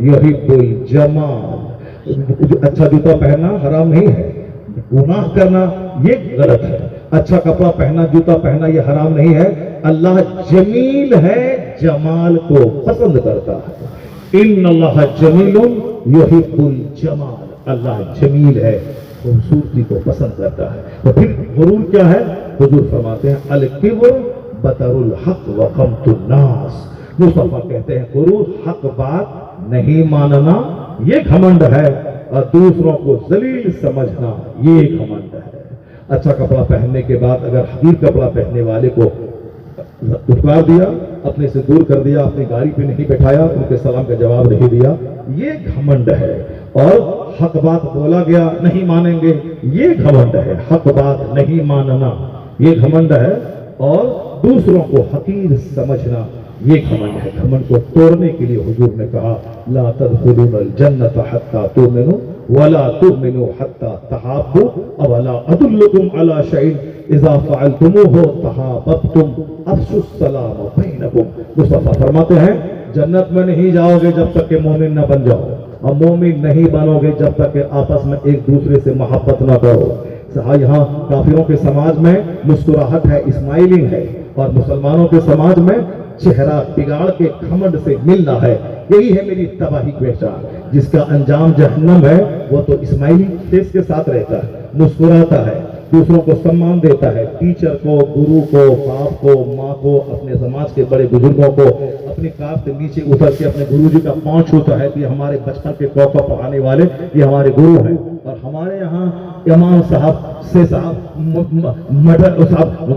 یحب الجمال. اچھا جوتا پہننا حرام نہیں ہے, گناہ کرنا یہ غلط ہے. اچھا کپڑا پہننا, جوتا پہننا یہ حرام نہیں ہے. اللہ جمیل ہے, جمال کو پسند کرتا ہے. ان اللہ جمیل یحب الجمال, اللہ جمیل ہے, خوبصورتی کو پسند کرتا ہے. تو پھر غرور کیا ہے؟ حضور فرماتے ہیں الکبر بطر الحق وغمط الناس. مصطفیٰ کہتے ہیں غرور حق بات نہیں ماننا یہ گھمنڈ ہے, اور دوسروں کو ذلیل سمجھنا یہ گھمنڈ ہے. اچھا کپڑا پہننے کے بعد اگر حقیر کپڑا پہننے والے کو دھتکار دیا, اپنے سے دور کر دیا, اپنی گاڑی پہ نہیں بٹھایا, ان کے سلام کا جواب نہیں دیا, یہ گھمنڈ ہے. اور حق بات بولا گیا نہیں مانیں گے, یہ گھمنڈ ہے. حق بات نہیں ماننا یہ گھمنڈ ہے, اور دوسروں کو حقیر سمجھنا یہ گھمنڈ ہے. گھمنڈ کو توڑنے کے لیے حضور نے کہا لا تدخلون الجنت حتى تؤمنوا ولا تؤمنوا حتى تحابوا اولا ادلكم على شيء اذا فعلتموه تحاببتم افشوا السلام بينكم. مصطفیٰ فرماتے ہیں جنت میں نہیں جاؤ گے جب تک کہ مومن نہ بن جاؤ, اور مومن نہیں بنو گے جب تک کہ آپس میں ایک دوسرے سے محبت نہ کرو. یہاں کافروں کے سماج میں مسکراہٹ ہے, اسمائلنگ ہے, اور مسلمانوں کے سماج میں چہرہ بگاڑ کے گھمنڈ سے ملنا ہے. یہی ہے میری تباہی کی پہچان. جس کا انجام جہنم ہے وہ تو اسمائلی فیس کے ساتھ رہتا ہے, مسکراتا ہے, دوسروں کو سمان دیتا ہے, ٹیچر کو, گرو کو, باپ کو, ماں کو, اپنے سماج کے بڑے بزرگوں کو, اپنی کار سے نیچے اتر کے اپنے گرو جی کا پاؤں چھوتا ہے کہ یہ ہمارے بچپن کے کوکا پڑھانے والے یہ ہمارے گرو ہیں. اور ہمارے یہاں امام صاحب سے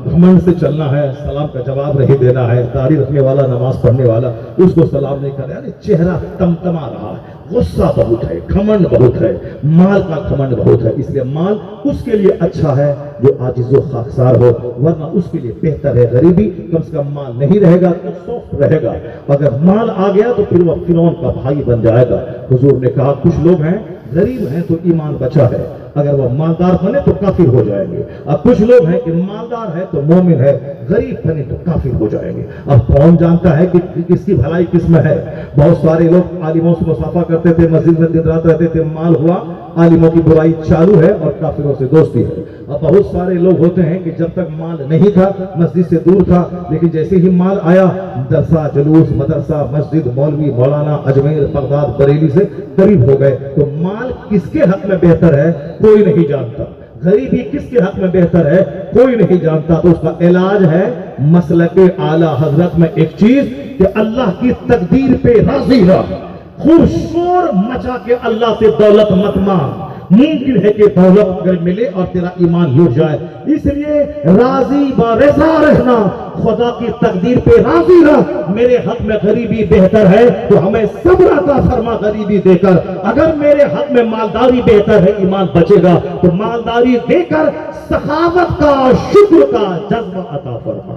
گھمنڈ سے چلنا ہے, سلام کا جواب نہیں دینا ہے, داڑھی رکھنے والا, نماز پڑھنے والا اس کو سلام نہیں کر رہا, چہرہ تمتما رہا ہے. غصہ بہت ہے, گھمنڈ بہت ہے, مال کا گھمنڈ بہت ہے. اس لیے مال اس کے لیے اچھا ہے جو عاجز و خاکسار ہو, ورنہ اس کے لیے بہتر ہے غریبی. کم سے کم مال نہیں رہے گا تو سوفٹ رہے گا. اگر مال آ گیا تو پھر وہ فرعون کا بھائی بن جائے گا. حضور نے کہا کچھ لوگ ہیں غریب ہیں تو ایمان بچا ہے, اگر وہ مالدار بنے تو کافر ہو جائیں گے. اب کچھ لوگ ہیں کہ مالدار ہے تو مومن ہے, غریب بنے تو کافر ہو جائیں گے. اب کون جانتا ہے کہ کس کی بھلائی کس میں ہے؟ بہت سارے لوگ عالموں سے مصافحہ کرتے تھے, مسجد میں دن رات رہتے تھے, مال ہوا عالموں کی برائی چالو ہے اور کافروں سے دوستی ہے. اب بہت سارے لوگ ہوتے ہیں کہ جب تک مال نہیں تھا مسجد سے دور تھا, لیکن جیسے ہی مال آیا جلسہ, جلوس, مدرسہ, مسجد, مولوی, مولانا, اجمیر, بغداد, بریلی سے قریب ہو گئے. تو مال کس کے حق میں بہتر ہے کوئی نہیں جانتا. غریبی کس کے حق میں بہتر ہے کوئی نہیں جانتا، تو اس کا علاج ہے مسلک اعلی حضرت میں ایک چیز کہ اللہ کی تقدیر پہ راضی رہ، خوب شور مچا کے اللہ سے دولت مت مانگ، ممکن ہے کہ دولت اگر ملے اور تیرا ایمان لٹ جائے، اس لیے راضی با رضا رہنا، خدا کی تقدیر پہ راضی رہ، میرے حق میں غریبی بہتر ہے تو ہمیں صبر عطا فرما غریبی دے کر، اگر میرے حق میں مالداری بہتر ہے ایمان بچے گا تو مالداری دے کر سخاوت کا شکر کا جذبہ عطا فرما،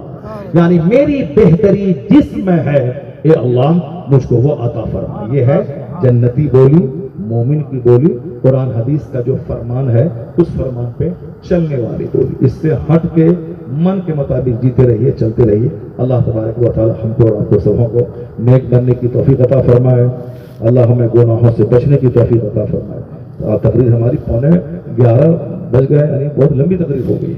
یعنی میری بہتری جس میں ہے اے اللہ مجھ کو وہ عطا فرما، یہ ہے جنتی بولی، مومن کی بولی، قرآن حدیث کا جو فرمان ہے اس فرمان پہ چلنے والی بولی، اس سے ہٹ کے من کے مطابق جیتے رہیے، چلتے رہیے۔ اللہ تبارک و تعالی ہم کو اور آپ کو سبوں کو نیک بننے کی توفیق عطا فرمائے، اللہ ہمیں گناہوں سے بچنے کی توفیق عطا فرمائے۔ تقریر ہماری 11:15 بج گئے، یعنی بہت لمبی تقریر ہو گئی،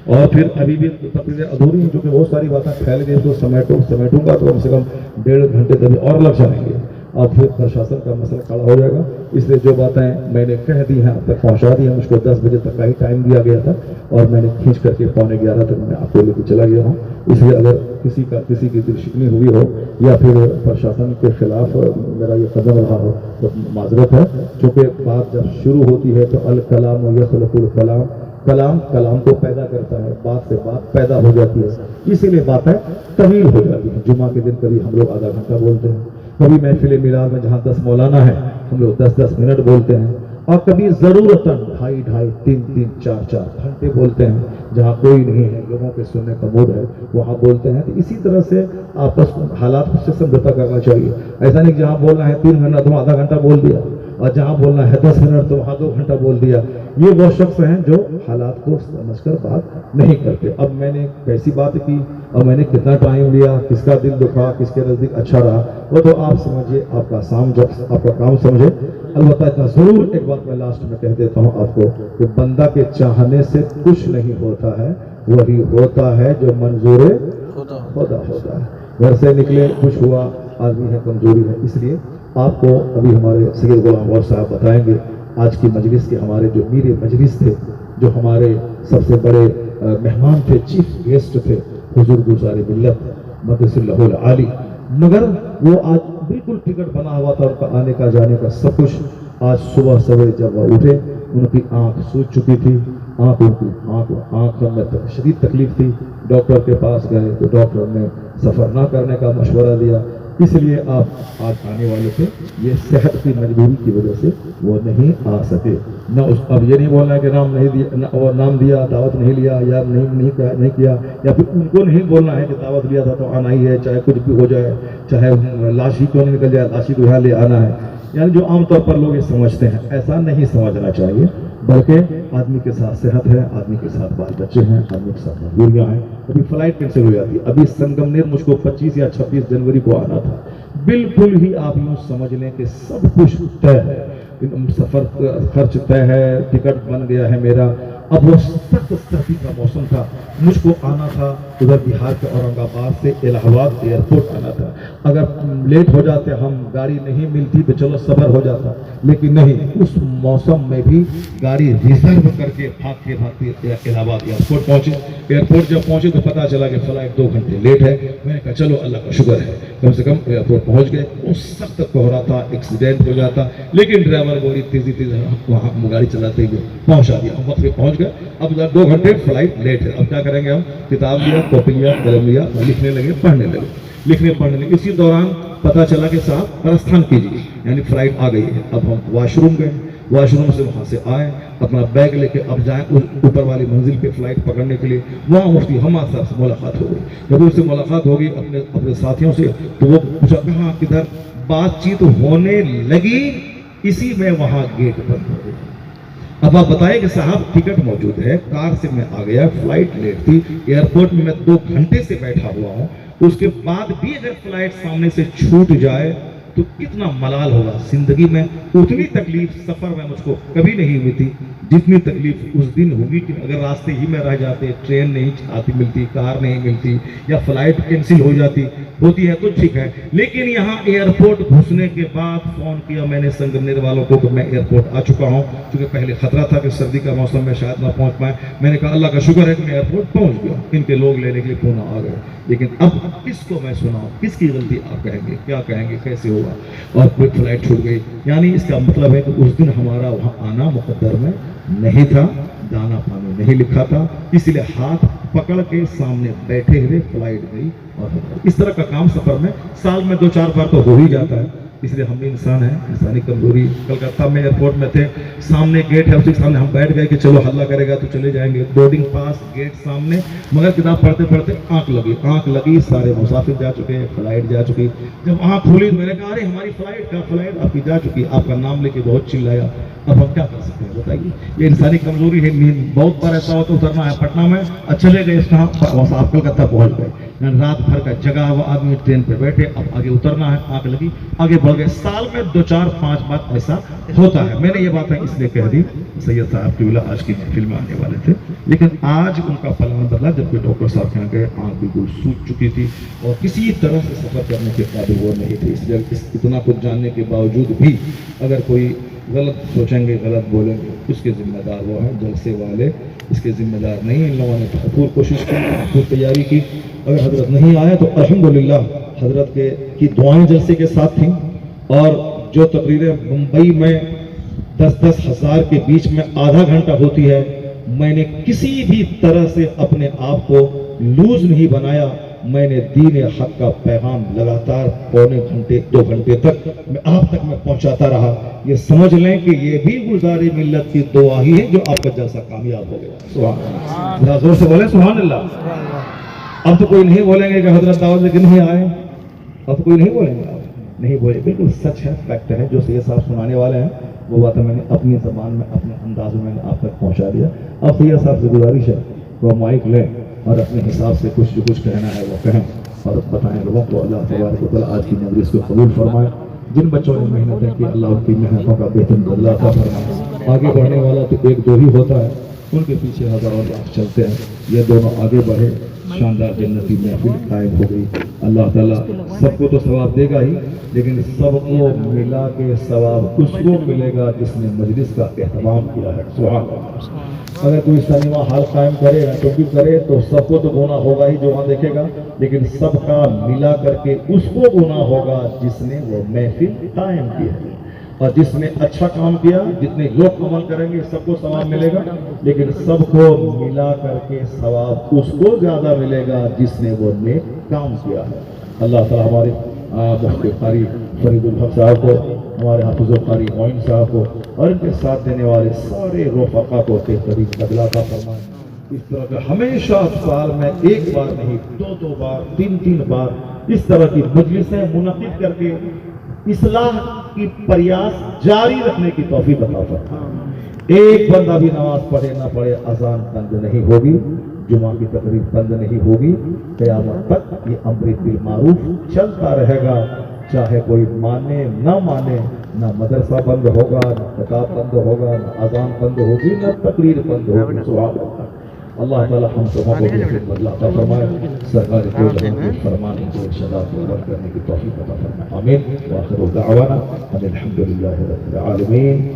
اور پھر ابھی بھی تقریریں ادھوری ہیں کیونکہ بہت ساری باتیں پھیل گئی، تو سمیٹوں گا تو کم سے کم 1.5 گھنٹے تک اور لگ جائیں گے، اور پھر پرشاسن کا مسئلہ کھڑا ہو جائے گا، اس لیے جو باتیں میں نے کہہ دی ہیں آپ تک پہنچا دی ہیں، مجھ کو 10 بجے تک کا ہی ٹائم دیا گیا تھا اور میں نے کھینچ کر کے 11:15 تک میں آپ کو لے کے چلا گیا ہوں، اس لیے اگر کسی کی دل شکنی ہوئی ہو یا پھر پرشاسن کے خلاف میرا یہ قدم رہا ہو تو معذرت ہے، چونکہ بات جب شروع ہوتی ہے تو الکلام یخلق الکلام، کلام کو پیدا کرتا ہے، بات سے بات پیدا ہو جاتی ہے، اسی لیے باتیں طویل ہو جاتی ہیں۔ جمعہ کے دن کبھی ہم لوگ آدھا گھنٹہ بولتے ہیں، کبھی محفل میلاد میں جہاں 10 مولانا ہے ہم لوگ 10 منٹ بولتے ہیں، اور کبھی ضرورتاً 2.5 3 4 گھنٹے بولتے ہیں، جہاں کوئی نہیں ہے لوگوں کے سننے کا موڈ ہے وہاں بولتے ہیں۔ تو اسی طرح سے آپس میں حالات سے سمجھوتا کرنا چاہیے، ایسا نہیں کہ جہاں بولنا ہے 3 گھنٹہ تم آدھا گھنٹہ بول دیا، اور جہاں بولنا ہے 10 منٹ تو وہاں 2 گھنٹہ بول دیا۔ یہ وہ شخص ہیں جو حالات کو سمجھ کر بات نہیں کرتے۔ اب میں نے کیسی بات کی اور میں نے کتنا ٹائم لیا، کس کا دل دکھا، کس کے نزدیک اچھا رہا، وہ تو آپ سمجھیے، آپ کا کام سمجھے۔ البتہ اتنا ضرور ایک بات میں لاسٹ میں کہہ دیتا ہوں آپ کو کہ بندہ کے چاہنے سے کچھ نہیں ہوتا ہے، وہی ہوتا ہے جو منظور خدا ہوتا ہے۔ گھر سے نکلے کچھ ہوا، آدمی ہے کمزوری ہے، اس لیے آپ کو ابھی ہمارے سید غلام غور صاحب بتائیں گے آج کی مجلس کے ہمارے جو میر مجلس تھے، جو ہمارے سب سے بڑے مہمان تھے، چیف گیسٹ تھے، حضور گزار ملت مقدس اللہ العالی، مگر وہ آج بالکل ٹکٹ بنا ہوا تھا ان کا آنے کا جانے کا سب کچھ۔ آج صبح سویرے جب وہ اٹھے ان کی آنکھ سوج چکی تھی، آنکھ میں شدید تکلیف تھی، ڈاکٹر کے پاس گئے تو ڈاکٹر نے سفر نہ کرنے کا مشورہ دیا، اس لیے آپ آج آنے والے تھے، یہ صحت کی مجبوری کی وجہ سے وہ نہیں آ سکے۔ نہ اب یہ نہیں بولنا ہے کہ نام دیا دعوت نہیں لیا یا نہیں کیا، یا پھر ان کو نہیں بولنا ہے کہ دعوت لیا تھا تو آنا ہی ہے، چاہے کچھ بھی ہو جائے، چاہے لاش ہی کیوں نہیں نکل جائے، لاش ہی کو یہاں لے آنا ہے، یعنی جو عام طور پر لوگ یہ سمجھتے ہیں، ایسا نہیں سمجھنا چاہیے، بلکہ آدمی کے ساتھ صحت ہے، آدمی کے ساتھ بال بچے ہیں، آدمی کے ساتھ مجبوریاں ہیں۔ ابھی فلائٹ کینسل ہو جاتی ہے، ابھی سنگمنیر مجھ کو 25 یا 26 جنوری کو آنا تھا، بالکل ہی آپ یوں سمجھ لیں کہ سب کچھ طے ہے، سفر خرچ طے ہے، ٹکٹ بن گیا ہے میرا۔ اب وہ سخت سردی کا موسم تھا، مجھ کو آنا تھا ادھر بہار کے اورنگ آباد سے الہ آباد ایئرپورٹ آنا تھا، اگر لیٹ ہو جاتے ہم گاڑی نہیں ملتی تو چلو صبر ہو جاتا، لیکن نہیں، اس موسم میں بھی گاڑی ریزرو کر کے بھاگتے الہ آباد ایئرپورٹ پہنچے۔ ایئرپورٹ جب پہنچے تو پتا چلا کہ فلائٹ 2 گھنٹے لیٹ ہے، میں نے کہا چلو اللہ کا شکر ہے کم سے کم ایئرپورٹ پہنچ گئے۔ وہ سخت کوہرا تھا، ایکسیڈنٹ ہو جاتا، لیکن ڈرائیور بڑی تیزی وہاں گاڑی چلاتے ہوئے پہنچا دیا، ہم وقت پہ پہنچ گئے۔ اب 2 گھنٹے فلائٹ لیٹ ہے، اب کیا کریں گے ہم؟ کتاب لیا، کاپی لیا، قلم لیا، لکھنے لگے، پڑھنے لگے۔ اسی دوران پتا چلا کہ صاحب پرستھان کیجیے، یعنی فلائٹ آ گئی ہے۔ اب ہم واش روم گئے، واش روم سے وہاں سے آئے، اپنا بیگ لے کے اب جائیں اوپر والی منزل پہ فلائٹ پکڑنے کے لیے۔ وہاں مفتی حماد صاحب سے ملاقات ہو گئی، جب اس سے ملاقات ہوگی اپنے ساتھیوں سے تو وہ پوچھا کہاں کدھر، بات چیت ہونے لگی، اسی میں وہاں گیٹ بند ہو گئی۔ اب آپ بتائیں کہ صاحب ٹکٹ موجود ہے، کار سے میں آ گیا، فلائٹ لیٹ تھی، ایئرپورٹ میں 2 گھنٹے سے بیٹھا ہوا ہوں، اس کے بعد بھی اگر فلائٹ سامنے سے چھوٹ جائے تو کتنا ملال ہوگا۔ زندگی میں اتنی تکلیف سفر میں مجھ کو کبھی نہیں ہوئی تھی جتنی تکلیف اس دن ہوگی کہ اگر راستے ہی میں رہ جاتے، ٹرین نہیں آتی ملتی، کار نہیں ملتی یا فلائٹ کینسل ہو جاتی ہوتی ہے تو ٹھیک ہے، لیکن یہاں ایئرپورٹ گھسنے کے بعد فون کیا میں نے سنگمیر والوں کو کہ میں ایئرپورٹ آ چکا ہوں، کیونکہ پہلے خطرہ تھا کہ سردی کا موسم میں شاید نہ پہنچ پائیں. میں نے کہا اللہ کا شکر ہے کہ میں ایئرپورٹ پہنچ گیا، ان کے لوگ لینے کے لیے پونا آ گئے. لیکن اب کس کو میں سناؤں، کس کی غلطی آپ کہیں گے، کیا کہیں گے، کیسے ہوگا، اور کوئی فلائٹ چھوٹ گئی. یعنی اس کا مطلب ہے کہ اس دن ہمارا وہاں آنا مقدر میں نہیں تھا، دانا پانی نہیں لکھا تھا، اس لیے ہاتھ پکڑ کے سامنے بیٹھے ہوئے فلائٹ گئی. اور اس طرح کا کام سفر میں سال میں 2-4 بار تو ہو ہی جاتا ہے، اس لیے ہم بھی انسان ہیں، انسانی کمزوری. کلکتہ میں ایئرپورٹ میں تھے، سامنے گیٹ ہے، اس کے سامنے ہم بیٹھ گئے کہ چلو حلہ کرے گا تو چلے جائیں گے. بورڈنگ پاس گیٹ سامنے، مگر کتاب پڑھتے پڑھتے آنکھ لگی، سارے مسافر جا چکے، فلائٹ جا چکی. جب آنکھ کھولی تو میں نے کہا ارے ہماری فلائٹ آپ کی جا چکی. آپ کا نام لے کے بہت چلایا. اب ہم کیا کر سکتے ہیں بتائیے، یہ انسانی کمزوری ہے. بہت بار ایسا ہوتا اترنا ہے پٹنہ میں، چلے گئے اس کا آپ کلکتہ پہنچ گئے، رات بھر کا جگہ ہوا آدمی ٹرین پہ بیٹھے، اب آگے اترنا ہے، آنکھ لگی، آگے بڑھ گئے. سال میں 2-4-5 بار ایسا ہوتا ہے. میں نے یہ باتیں اس لیے کہہ دی، سید صاحب کی آج کی محفل میں آنے والے تھے، لیکن آج ان کا پلان بدلا جبکہ ڈاکٹر صاحب کہاں گئے، آنکھ بالکل سوج چکی تھی اور کسی طرح سے سفر کرنے کے قابل وہ نہیں تھے. اس لیے اتنا کچھ جاننے کے باوجود بھی اگر کوئی غلط سوچیں گے، غلط بولیں گے، اس کے ذمہ دار وہ ہیں جلسے والے، اس کے ذمہ دار نہیں. ان لوگوں نے بھرپور کوشش کی، بھرپور تیاری کی. اگر حضرت نہیں آئے تو الحمدللہ حضرت کی دعائیں جلسے کے ساتھ تھیں. اور جو تقریریں ممبئی میں 10-10 ہزار کے بیچ میں آدھا گھنٹہ ہوتی ہے، میں نے کسی بھی طرح سے اپنے آپ کو لوز نہیں بنایا. میں نے دین حق کا پیغام لگاتار 2 گھنٹے تک آپ تک میں پہنچاتا رہا. یہ سمجھ لیں کہ یہ بھی گلزار ملت کی دعا ہی ہے جو آپ کا جلسہ کامیاب ہو گیا. سبحان اللہ، زور سے بولیں سبحان اللہ. اب تو کوئی نہیں بولیں گے کہ حضرت دعوت لے کے نہیں آئے، اب تو کوئی نہیں بولیں گے، آپ نہیں بولے. بالکل سچ ہے، فیکٹ ہے. جو سید صاحب سنانے والے ہیں وہ باتیں میں نے اپنی زبان میں، اپنے انداز میں آپ تک پہنچا دیا. اب سید صاحب سے گزارش ہے وہ مائک لیں اور اپنے حساب سے جو کچھ کہنا ہے وہ کہیں اور بتائیں لوگوں کو. اللہ تبارک و تعالیٰ آج کی مجلس کو قبول فرمائے. جن بچوں نے محنتیں کی اللہ ان کی محنتوں کا بہترین بدلہ عطا فرمائے. آگے بڑھنے والا تو 1-2 ہی ہوتا ہے، ان کے پیچھے ہزاروں لاکھ چلتے ہیں. یہ دونوں آگے بڑھے، شاندار جنتی محفل قائم ہو گئی. اللہ تعالیٰ سب کو تو ثواب دے گا ہی، لیکن سب کو ملا کے ثواب اس کو ملے گا جس نے مجلس کا اہتمام کیا ہے. سبحان اللہ. اگر کوئی سنیما حال قائم کرے یا ٹوپی کرے تو سب کو تو گناہ ہوگا ہی جو وہاں دیکھے گا، لیکن سب کا ملا کر کے اس کو گناہ ہوگا جس نے وہ محفل قائم کی ہے. اور جس نے اچھا کام کیا، جتنے لوگ عمل کریں گے سب کو ثواب ملے گا، لیکن سب کو ملا کر کے ثواب اس کو زیادہ ملے گا جس نے وہ نیک کام کیا ہے. اللہ تعالیٰ ہمارے مفتی قاری فرید الحق صاحب کو، ہمارے حافظ القاری معین صاحب کو اور ان کے ساتھ دینے والے سارے رفقا کو بہترین بدلہ عطا فرمائے. اس طرح کا ہمیشہ سال میں 1 بار نہیں 2 بار 3 بار اس طرح کی مجلسیں منعقد کر کے اصلاح کی پریاس جاری رکھنے کی توفیق عطا فرمائے. ایک بندہ بھی نماز پڑھے نہ پڑھے اذان بند نہیں ہوگی، جمعہ کی تقریب بند نہیں ہوگی. قیامت تک یہ امر بالمعروف چلتا رہے گا، چاہے کوئی مانے نہ مانے. نہ مدرسہ بند ہوگا، نہ خطاب بند ہوگا، نہ اذان بند ہوگی، نہ تقریر بند ہوگی. سبحان اللہ. اللہ تعالیٰ ہم سب کو بدلہ عطا فرمائے. سرکار کے فرمان کو ارشادات کو عمل کرنے کی توفیق عطا فرمائے. آمین. وآخر دعوانا ان الحمد للہ رب العالمین.